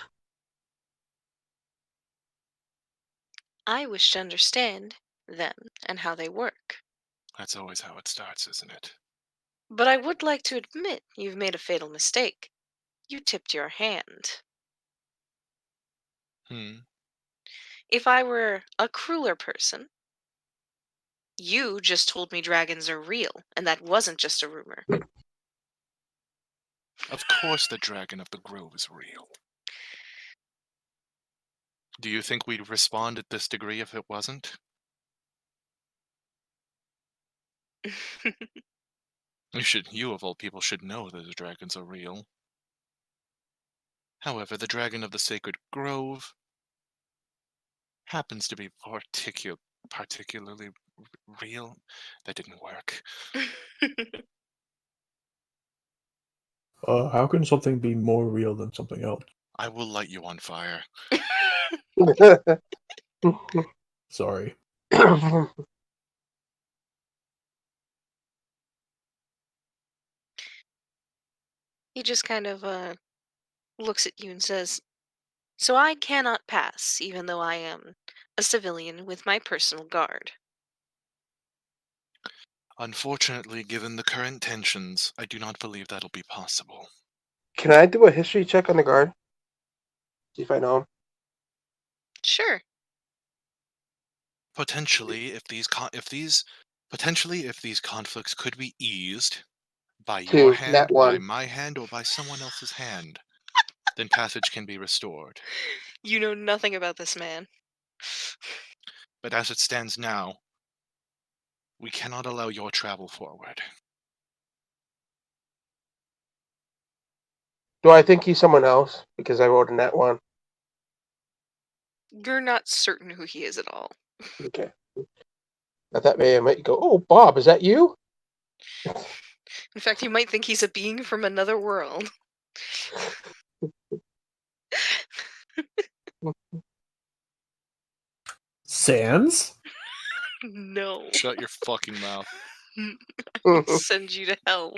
I wish to understand them and how they work. That's always how it starts, isn't it? But I would like to admit you've made a fatal mistake. You tipped your hand. If I were a crueler person, you just told me dragons are real, and that wasn't just a rumor. Of course the dragon of the grove is real. Do you think we'd respond at this degree if it wasn't? You of all people should know that the dragons are real. However, the dragon of the sacred grove happens to be particularly real. That didn't work. How can something be more real than something else? I will light you on fire. Sorry. He just kind of looks at you and says, "So I cannot pass, even though I am a civilian with my personal guard." Unfortunately, given the current tensions, I do not believe that'll be possible. Can I do a history check on the guard? See if I know him. Sure. Potentially, if these conflicts could be eased, By your Two, hand, nat by one. my hand, or by someone else's hand. Then passage can be restored. You know nothing about this man. But as it stands now, we cannot allow your travel forward. Do I think he's someone else because I rolled a nat one? You're not certain who he is at all. Okay. I thought maybe I might go, oh, Bob, is that you? In fact, you might think he's a being from another world. Sans? No. Shut your fucking mouth. I'll send you to hell.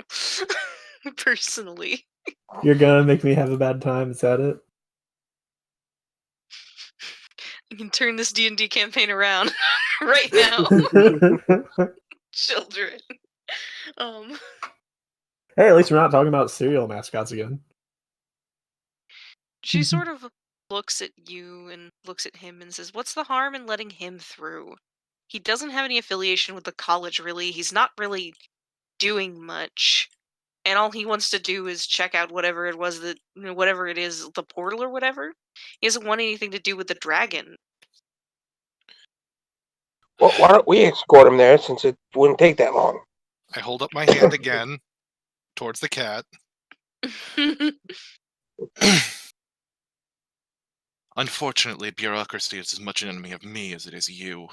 Personally. You're gonna make me have a bad time, is that it? You can turn this D&D campaign around right now, children. Hey, at least we're not talking about cereal mascots again. She sort of looks at you and looks at him and says, "What's the harm in letting him through? He doesn't have any affiliation with the college, really. He's not really doing much. And all he wants to do is check out whatever it was that, whatever it is, the portal or whatever. He doesn't want anything to do with the dragon." Well, why don't we escort him there since it wouldn't take that long? I hold up my hand again towards the cat. Unfortunately, bureaucracy is as much an enemy of me as it is you.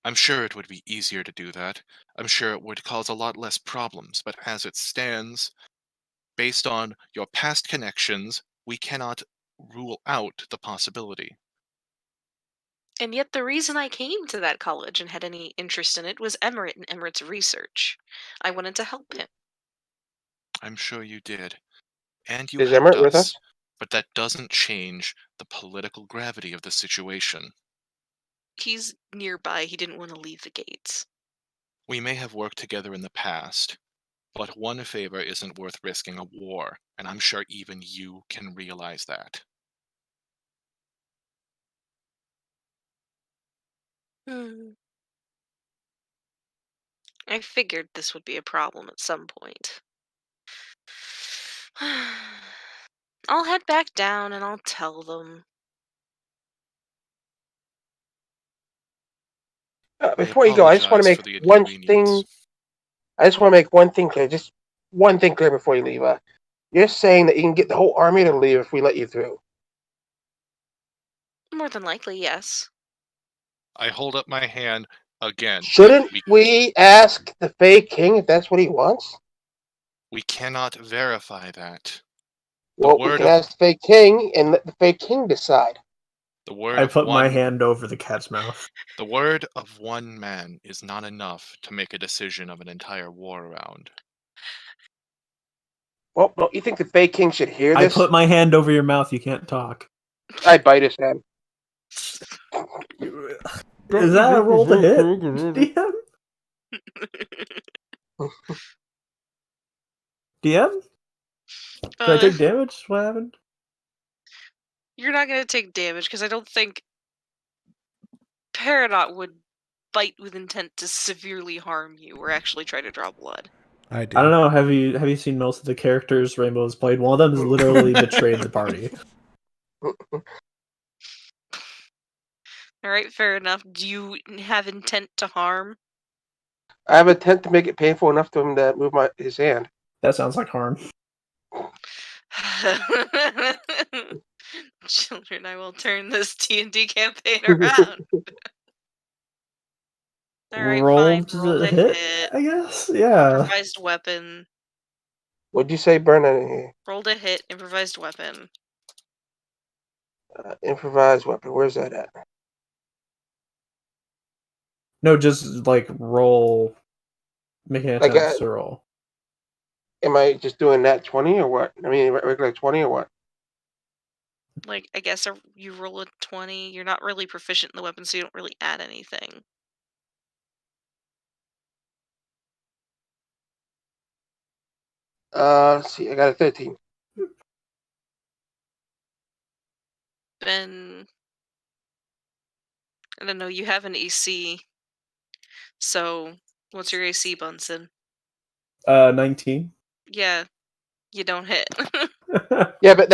I'm sure it would be easier to do that. I'm sure it would cause a lot less problems, but as it stands, based on your past connections, we cannot rule out the possibility. And yet the reason I came to that college and had any interest in it was Emmerich and Emmerich's research. I wanted to help him. I'm sure you did. And you Is helped Emmert with us? but that doesn't change the political gravity of the situation. He's nearby. He didn't want to leave the gates. We may have worked together in the past, but one favor isn't worth risking a war, and I'm sure even you can realize that. I figured this would be a problem at some point. I'll head back down and I'll tell them. Before you go, I just want to apologize make for the one thing. inconvenience. I just want to make one thing clear. Just one thing clear before you leave. You're saying that you can get the whole army to leave if we let you through. More than likely, yes. I hold up my hand again. Shouldn't we ask the Fey King if that's what he wants? We cannot verify that. Well, we can ask the Fey King and let the Fey King decide. The word I of put my one, hand over the cat's mouth. the word of one man is not enough to make a decision of an entire war round. Well, don't you think the Fey King should hear I this? put my hand over your mouth, you can't talk. I bite his hand. Is that a roll to hit, DM? DM? Did I take damage? What happened? You're not going to take damage because I don't think Peridot would bite with intent to severely harm you or actually try to draw blood. I do. I don't know. Have you seen most of the characters Rainbow has played? One of them has literally betrayed the party. Alright, fair enough. Do you have intent to harm? I have intent to make it painful enough to him to move his hand. That sounds like harm. Children, I will turn this D&D campaign around. Alright, fine. Roll to a hit, hit. I guess? Yeah. Improvised weapon. What'd you say, Brennan? Rolled a hit. Improvised weapon. Improvised weapon. Where's that at? No, just like roll. Making an attempt to roll. Am I just doing that 20 or what? I mean, regular 20 or what? Like, I guess you roll a 20. You're not really proficient in the weapon, so you don't really add anything. Let's see. I got a 13. Then, I don't know, you have an AC. So, what's your AC, Bunsen? 19. Yeah, you don't hit. Yeah, but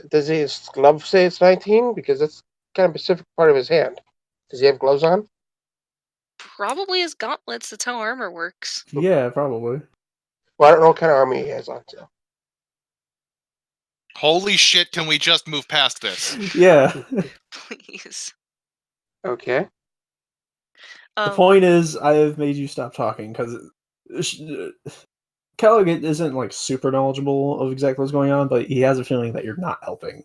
does his glove say it's 19? Because that's kind of a specific part of his hand. Does he have gloves on? Probably his gauntlets. That's how armor works. Yeah, probably. Well, I don't know what kind of armor he has on. So. Holy shit! Can we just move past this? Yeah. Please. Okay. The point is, I have made you stop talking because Kellogg isn't like super knowledgeable of exactly what's going on, but he has a feeling that you're not helping.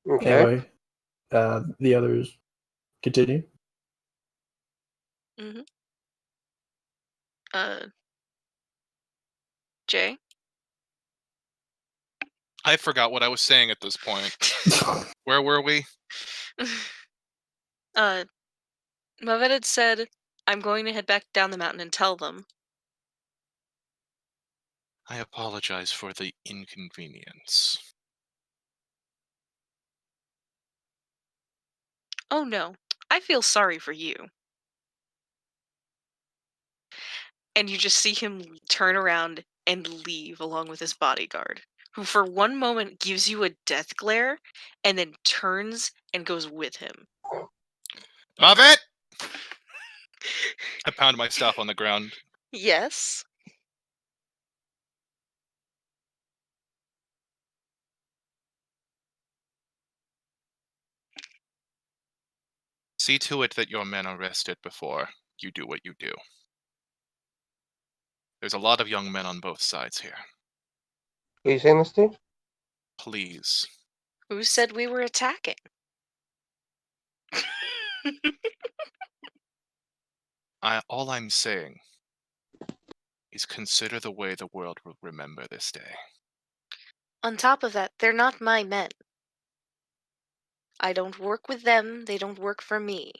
Okay. Anyway, the others continue. Mm-hmm. Jay? I forgot what I was saying at this point. Where were we? Mavet had said, I'm going to head back down the mountain and tell them. I apologize for the inconvenience. Oh no, I feel sorry for you. And you just see him turn around and leave along with his bodyguard, who for one moment gives you a death glare and then turns and goes with him. Mavet! I pound my staff on the ground. Yes. See to it that your men are rested before you do what you do. There's a lot of young men on both sides here. Are you saying this, Steve? Please. Who said we were attacking? All I'm saying is consider the way the world will remember this day. On top of that, they're not my men. I don't work with them, they don't work for me.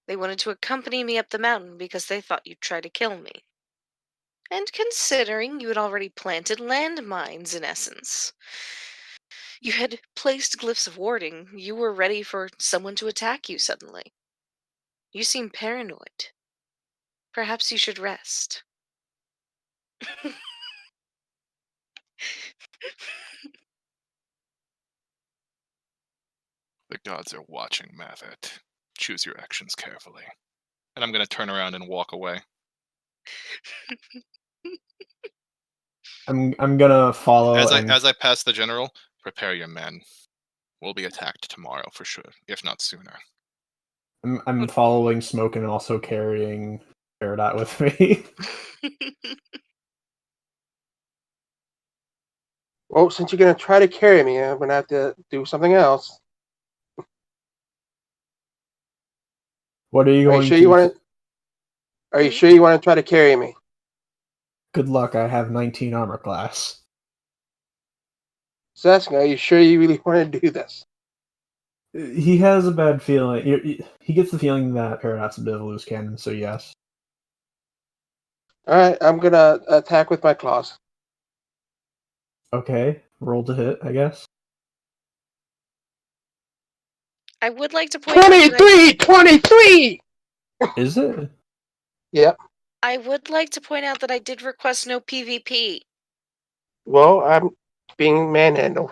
They wanted to accompany me up the mountain because they thought you'd try to kill me. And considering you had already planted landmines, in essence, you had placed glyphs of warding, you were ready for someone to attack you suddenly. You seem paranoid. Perhaps you should rest. The gods are watching, Mavet. Choose your actions carefully. And I'm going to turn around and walk away. I'm gonna follow. As I pass the general, prepare your men. We'll be attacked tomorrow for sure, if not sooner. I'm following Smoke and also carrying Peridot with me. Well, since you're gonna try to carry me, I'm gonna have to do something else. What are you Are going you sure to? you want to? Are you sure you want to try to carry me? Good luck. I have 19 armor class. So asking, are you sure you really want to do this? He has a bad feeling. He gets the feeling that Peridot's a bit of a loose cannon. So yes. All right, I'm gonna attack with my claws. Okay, roll to hit, I guess. I would like to point out that 23! Is it? Yep. I would like to point out that I did request no PvP. Well, I'm being manhandled.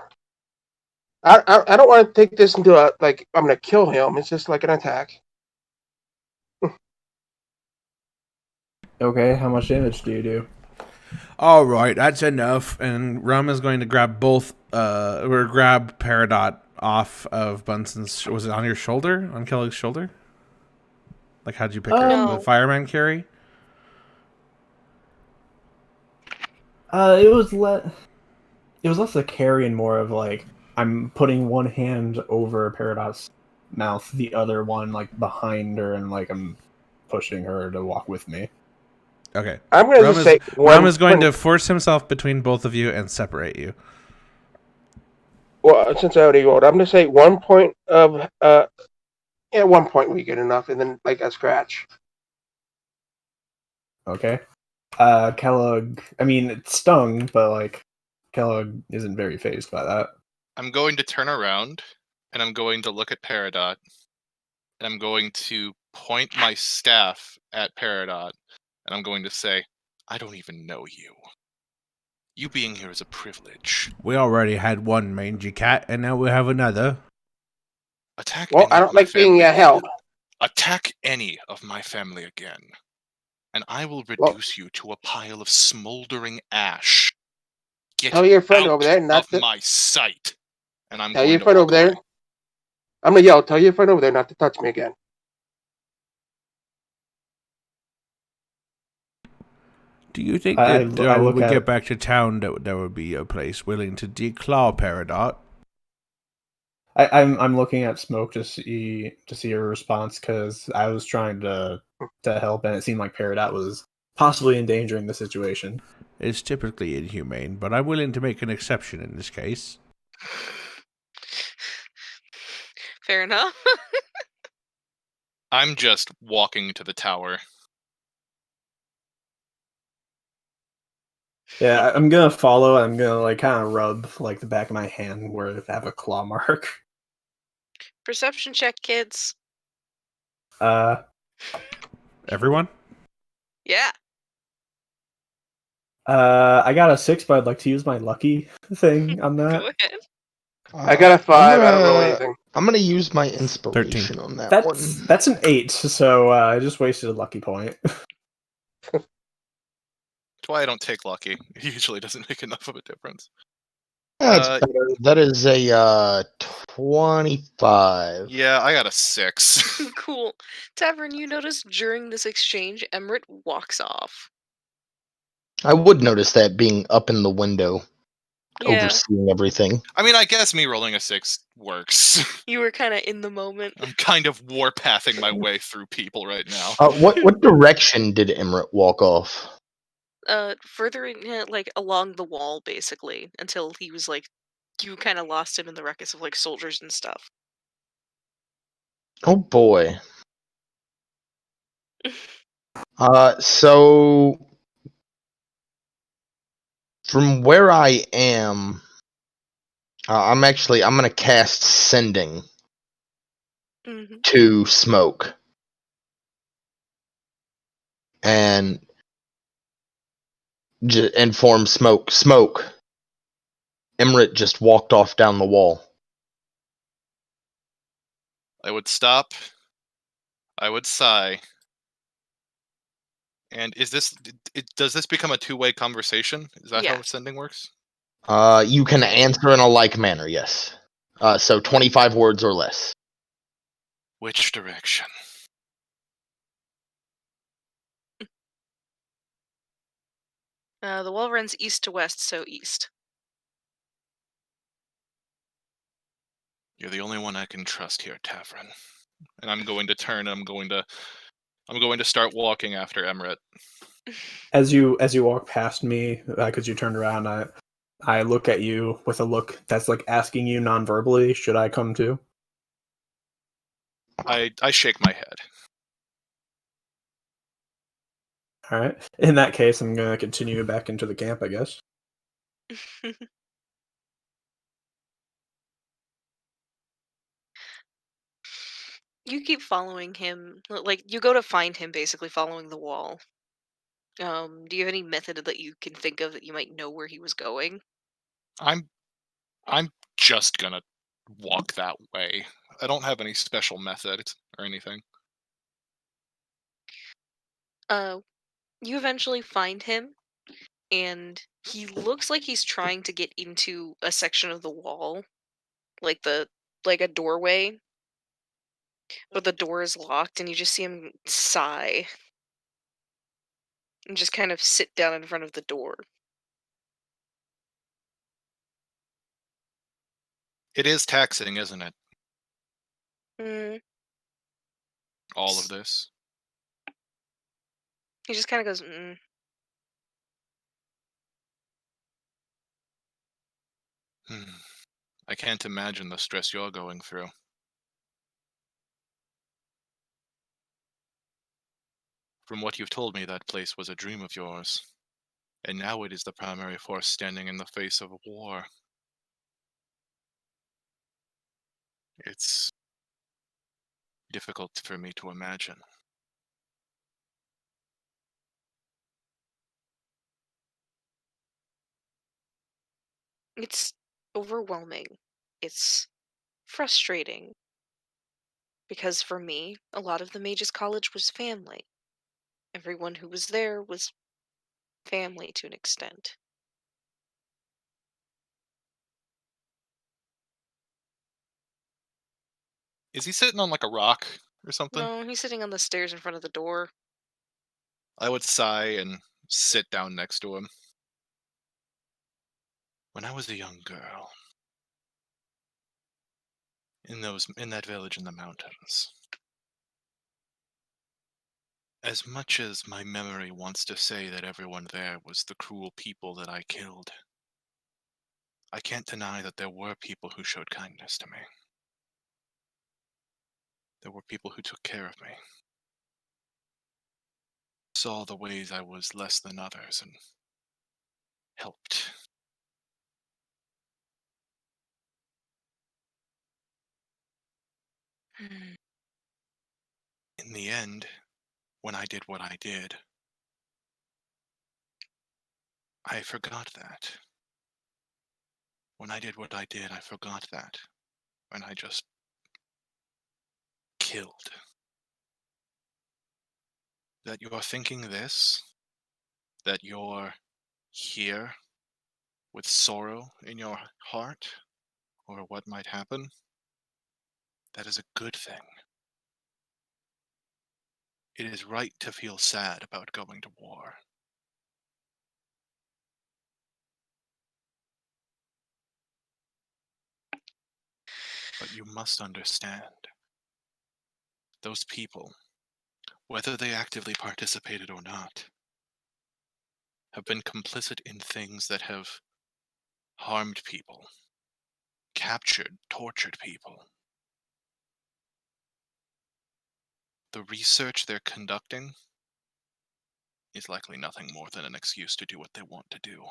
I don't want to take this into a like I'm gonna kill him. It's just like an attack. Okay, how much damage do you do? All right, that's enough. And Rum is going to grab or grab Peridot off of Bunsen's. Was it on your shoulder? On Kelly's shoulder? Like, how'd you pick her up? No. The fireman carry? It was less a carry and more of like I'm putting one hand over Peridot's mouth, the other one like behind her, and like I'm pushing her to walk with me. Okay. I'm gonna just say Rum is going to force himself between both of you and separate you. Well, since I already rolled, I'm gonna say 1 point of 1 point would be good enough, and then like a scratch. Okay. Kellogg. I mean, it stung, but like Kellogg isn't very fazed by that. I'm going to turn around, and I'm going to look at Peridot, and I'm going to point my staff at Peridot, and I'm going to say, I don't even know you. You being here is a privilege. We already had one mangy cat, and now we have another. Attack Well, any I of don't my like being family. a help. Attack any of my family again, and I will Well- reduce you to a pile of smoldering ash. Get Tell your friend out over there not of to. my sight. And I'm Tell going your to friend walk over there. away. I'm gonna yell. Tell your friend over there not to touch me again. Do you think I that look when we at get it. back to town, that there would be a place willing to declaw Peridot? I'm looking at Smoke to see a response because I was trying to help, and it seemed like Peridot was possibly endangering the situation. It's typically inhumane, but I'm willing to make an exception in this case. Fair enough. I'm just walking to the tower. Yeah, I'm gonna follow. I'm gonna like kind of rub like the back of my hand where I have a claw mark. Perception check, kids. Everyone? Yeah. I got a 6, but I'd like to use my lucky thing on Go that. ahead. I got a 5. I don't roll anything. I'm gonna use my inspiration on that one. That's an 8, so I just wasted a lucky point. That's why I don't take lucky. It usually doesn't make enough of a difference. That's better. That is a 25. Yeah, I got a 6. Cool. Tavern, you notice during this exchange, Emmerich walks off. I would notice that being up in the window, Yeah, overseeing everything. I mean, I guess me rolling a 6 works. you were kind of in the moment. I'm kind of warpathing my way through people right now. What direction did Emmerich walk off? Further in, like along the wall, basically, until he was like, you kind of lost him in the ruckus of like soldiers and stuff. Oh boy. So from where I am, I'm gonna cast Sending Mm-hmm. to Smoke, and inform Smoke. Smoke. Emmerich just walked off down the wall. I would stop. I would sigh. And does this become a two-way conversation? Is that Yeah. how sending works? You can answer in a like manner, yes. So 25 words or less. Which direction? The wall runs east to west, so east. You're the only one I can trust here, Tavern. And I'm going to turn. I'm going to start walking after Emmerich. As you walk past me, because you turned around, I look at you with a look that's like asking you non-verbally, should I come too? I shake my head. All right. In that case, I'm gonna continue back into the camp, I guess. You keep following him. Like, you go to find him basically following the wall. Do you have any method that you can think of that you might know where he was going? I'm just gonna walk that way. I don't have any special method or anything. You eventually find him, and he looks like he's trying to get into a section of the wall, like a doorway, but the door is locked, and you just see him sigh and just kind of sit down in front of the door. It is taxing, isn't it? Mm. All of this. He just kind of goes, mm. I can't imagine the stress you're going through. From what you've told me, that place was a dream of yours. And now it is the primary force standing in the face of a war. It's difficult for me to imagine. It's overwhelming. It's frustrating. Because for me, a lot of the Mages College was family. Everyone who was there was family to an extent. Is he sitting on like a rock or something? No, he's sitting on the stairs in front of the door. I would sigh and sit down next to him. When I was a young girl, in that village in the mountains, as much as my memory wants to say that everyone there was the cruel people that I killed, I can't deny that there were people who showed kindness to me. There were people who took care of me, saw the ways I was less than others, and helped. In the end, when I did what I did, I forgot that. When I did what I did, I forgot that. And I just killed. That you're thinking this, that you're here with sorrow in your heart, or what might happen, that is a good thing. It is right to feel sad about going to war. But you must understand, those people, whether they actively participated or not, have been complicit in things that have harmed people, captured, tortured people. The research they're conducting is likely nothing more than an excuse to do what they want to do.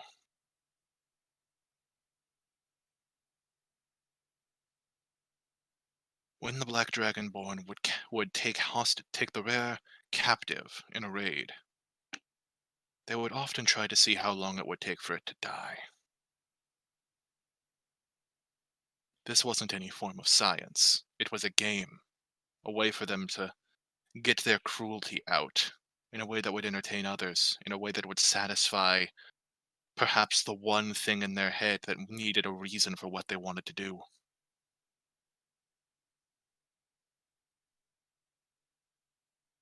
When the Black Dragonborn would take the rare captive in a raid, they would often try to see how long it would take for it to die. This wasn't any form of science. It was a game, a way for them to get their cruelty out in a way that would entertain others, in a way that would satisfy perhaps the one thing in their head that needed a reason for what they wanted to do.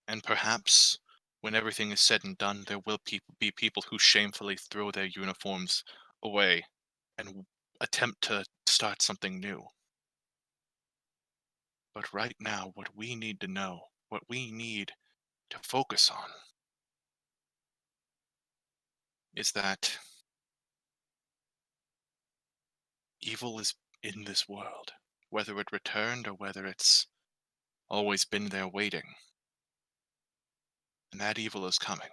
And perhaps, when everything is said and done, there will be people who shamefully throw their uniforms away and attempt to start something new. But right now, what we need to know, what we need to focus on, is that evil is in this world, whether it returned or whether it's always been there waiting. And that evil is coming.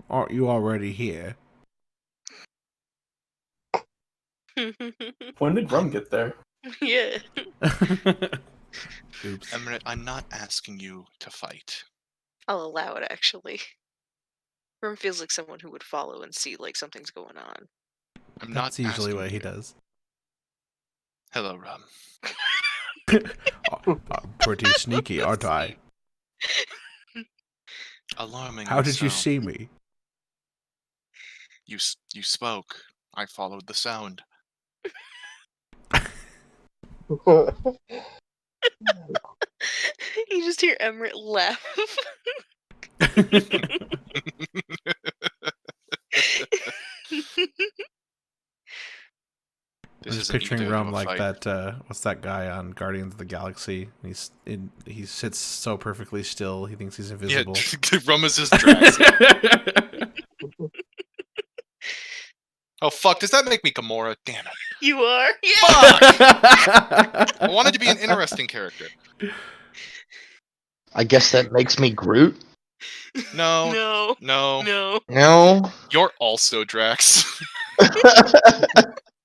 Aren't you already here? When did Rum get there? Yeah. Oops. Emmerich, I'm not asking you to fight. I'll allow it, actually. Rum feels like someone who would follow and see, like, something's going on. I'm That's not usually asking what he you. does. Hello, Rum. I'm pretty sneaky, aren't I? Alarming. How did you so. see me? You spoke. I followed the sound. You just hear Emmerich laugh. This I'm just isn't picturing either Rum a like fight. that. What's that guy on Guardians of the Galaxy? He sits so perfectly still. He thinks he's invisible. Yeah, Rum is just Drax. Oh fuck! Does that make me Gamora? Damn it! You are? Yeah. Fuck! I wanted to be an interesting character. I guess that makes me Groot. No. No. No. No. No. You're also Drax.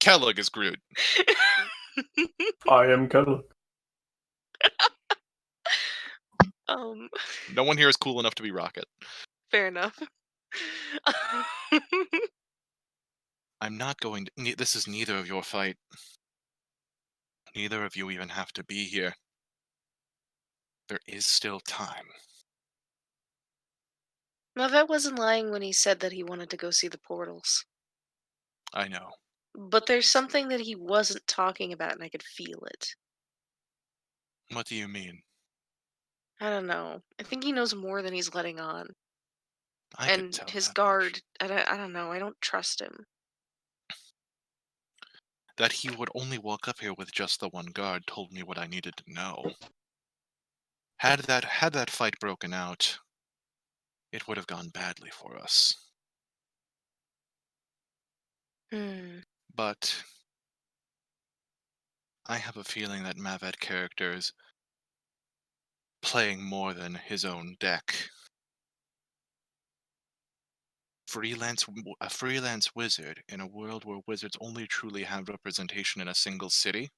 Kellogg is Groot. I am Kellogg. No one here is cool enough to be Rocket. Fair enough. I'm not going to. This is neither of your fight. Neither of you even have to be here. There is still time. Mavet wasn't lying when he said that he wanted to go see the portals. I know. But there's something that he wasn't talking about, and I could feel it. What do you mean? I don't know. I think he knows more than he's letting on. I could And tell his that guard, I don't know. I don't trust him. That he would only walk up here with just the one guard told me what I needed to know. Had that fight broken out, it would have gone badly for us. But I have a feeling that Mavet character is playing more than his own deck. A freelance wizard in a world where wizards only truly have representation in a single city.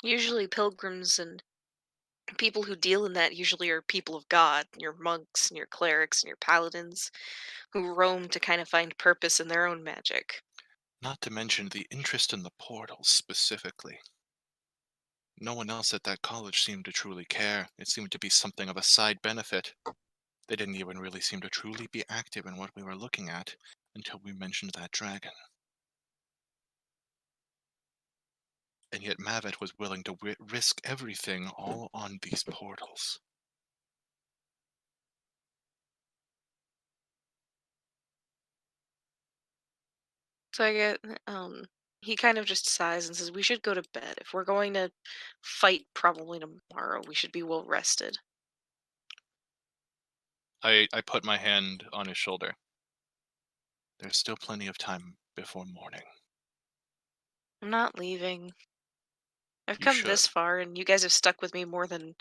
Usually pilgrims and people who deal in that usually are people of God, your monks and your clerics and your paladins, who roam to kind of find purpose in their own magic. Not to mention the interest in the portals specifically. No one else at that college seemed to truly care. It seemed to be something of a side benefit. They didn't even really seem to truly be active in what we were looking at until we mentioned that dragon. And yet Mavet was willing to risk everything all on these portals. So I get, he kind of just sighs and says, "We should go to bed. If we're going to fight probably tomorrow, we should be well rested." I put my hand on his shoulder. There's still plenty of time before morning. I'm not leaving. I've You come should. this far, and you guys have stuck with me more than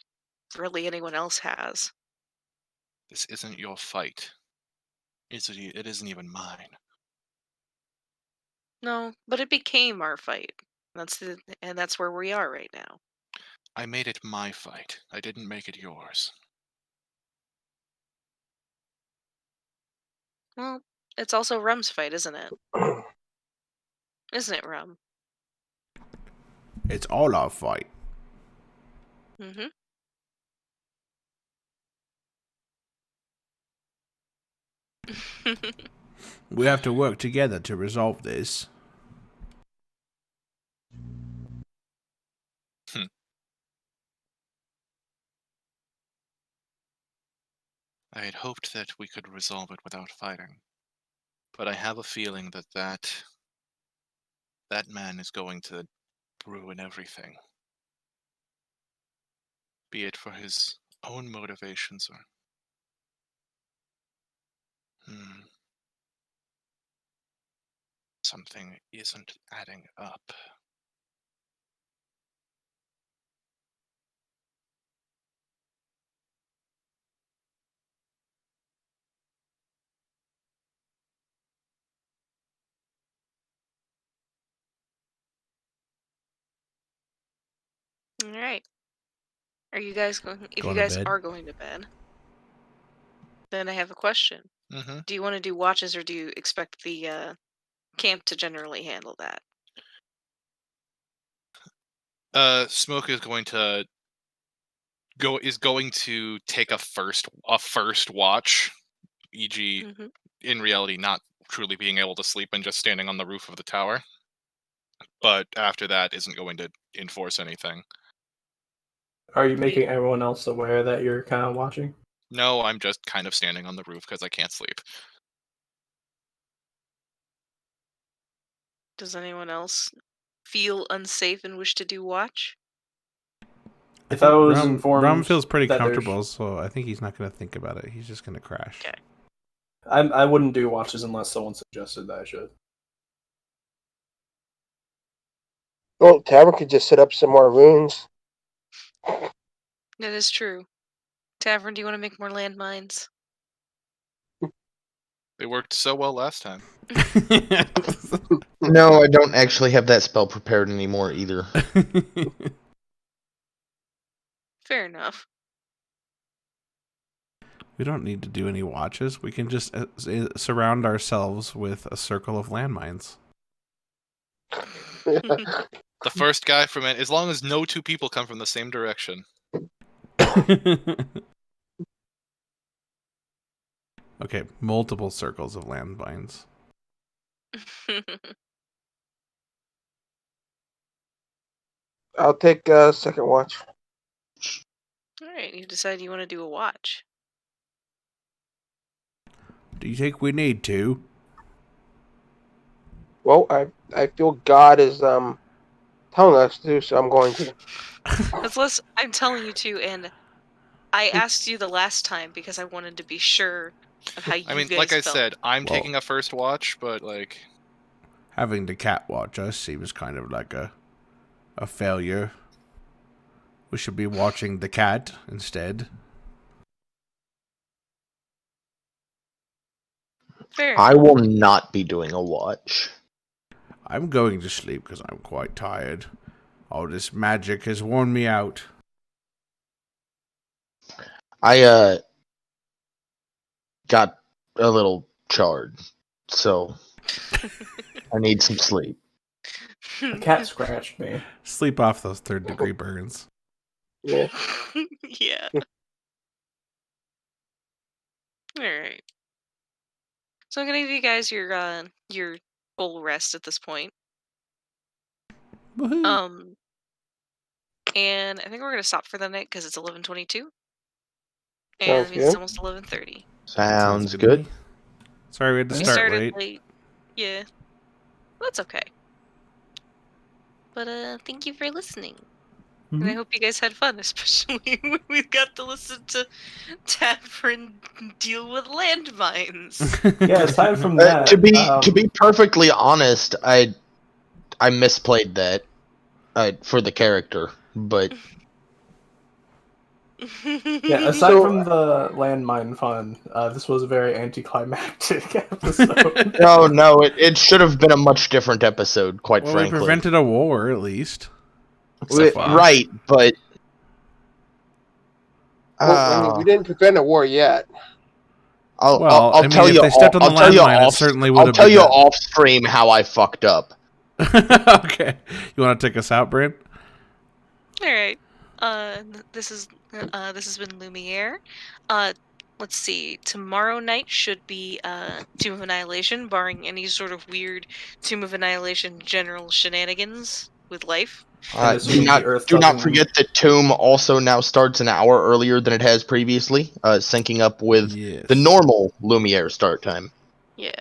really anyone else has. This isn't your fight. It isn't even mine. No, but it became our fight. And that's where we are right now. I made it my fight. I didn't make it yours. Well, it's also Rum's fight, isn't it? Isn't it, Rum? It's all our fight. Mm-hmm. We have to work together to resolve this. I had hoped that we could resolve it without fighting. But I have a feeling that man is going to ruin everything. Be it for his own motivations or... Something isn't adding up. All right. Are you guys going? If you Going to guys bed? are going to bed, then I have a question. Mm-hmm. Do you want to do watches, or do you expect the camp to generally handle that? Smoke is going to take a first watch, e.g., Mm-hmm. in reality not truly being able to sleep and just standing on the roof of the tower. But after that, isn't going to enforce anything. Are you making everyone else aware that you're kind of watching? No, I'm just kind of standing on the roof because I can't sleep. Does anyone else feel unsafe and wish to do watch? If I was Rum informed feels pretty that there's- comfortable, so I think he's not going to think about it. He's just going to crash. Okay. I wouldn't do watches unless someone suggested that I should. Well, Tavern could just set up some more runes. That is true. Tavern, do you want to make more landmines? They worked so well last time. No, I don't actually have that spell prepared anymore either. Fair enough. We don't need to do any watches. We can just surround ourselves with a circle of landmines. The first guy from it, as long as no two people come from the same direction. Okay, multiple circles of landmines. I'll take second watch. Alright, you decide you want to do a watch. Do you think we need to? Well, I feel God is telling us to, so I'm going to. Unless I'm telling you to, and I asked you the last time because I wanted to be sure of how you I mean, guys like I felt. said, I'm Well- taking a first watch, but like, Having the cat watch us seems kind of like a failure. We should be watching the cat instead. Fair I enough. will not be doing a watch. I'm going to sleep because I'm quite tired. All this magic has worn me out. I got a little charged, so I need some sleep. The cat scratched me. Sleep off those third-degree burns. Yeah. Yeah. Alright. So I'm gonna give you guys your full rest at this point. Woohoo. And I think we're gonna stop for the night because it's 11:22, and Sounds it means it's good. almost 11:30. Sounds to good. me. Sorry we had to We start started late. Yeah, that's okay. But thank you for listening, and I hope you guys had fun, especially when we got to listen to Tavern deal with landmines. Yeah, aside from that, To be perfectly honest, I misplayed that for the character, but yeah, aside from the landmine fun, this was a very anticlimactic episode. no, it should have been a much different episode, quite Well, we frankly. prevented a war, at least. So far. Right, but Well, I mean, we didn't prevent a war yet. I'll tell if you. they stepped on the landmine, it certainly would I'll have tell been you that. off stream how I fucked up. Okay. You want to take us out, Brad? Alright. This has been Lumiere. Let's see. Tomorrow night should be Tomb of Annihilation, barring any sort of weird Tomb of Annihilation general shenanigans with life. And assuming the Earth Do not doesn't- forget that Tomb also now starts an hour earlier than it has previously, syncing up with Yes. the normal Lumiere start time. Yeah.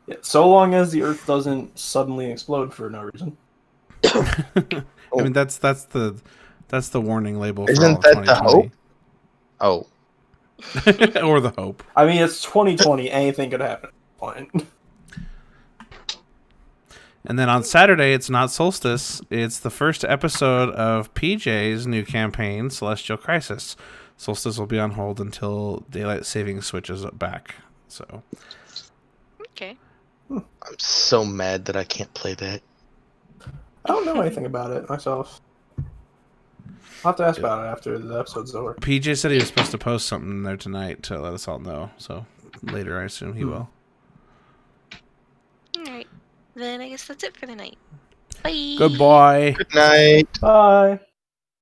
Yeah, so long as the Earth doesn't suddenly explode for no reason. I mean, that's the warning label for Isn't all of that the 2020. Oh, Or the hope. I mean, it's 2020. Anything could happen. Fine. And then on Saturday, it's not Solstice. It's the first episode of PJ's new campaign, Celestial Crisis. Solstice will be on hold until daylight saving switches back. So Okay. I'm so mad that I can't play that. I don't know anything about it myself. I'll have to ask about it after the episode's over. PJ said he was supposed to post something in there tonight to let us all know. So later, I assume he will. Alright. Then I guess that's it for the night. Bye. Goodbye. Good night. Bye.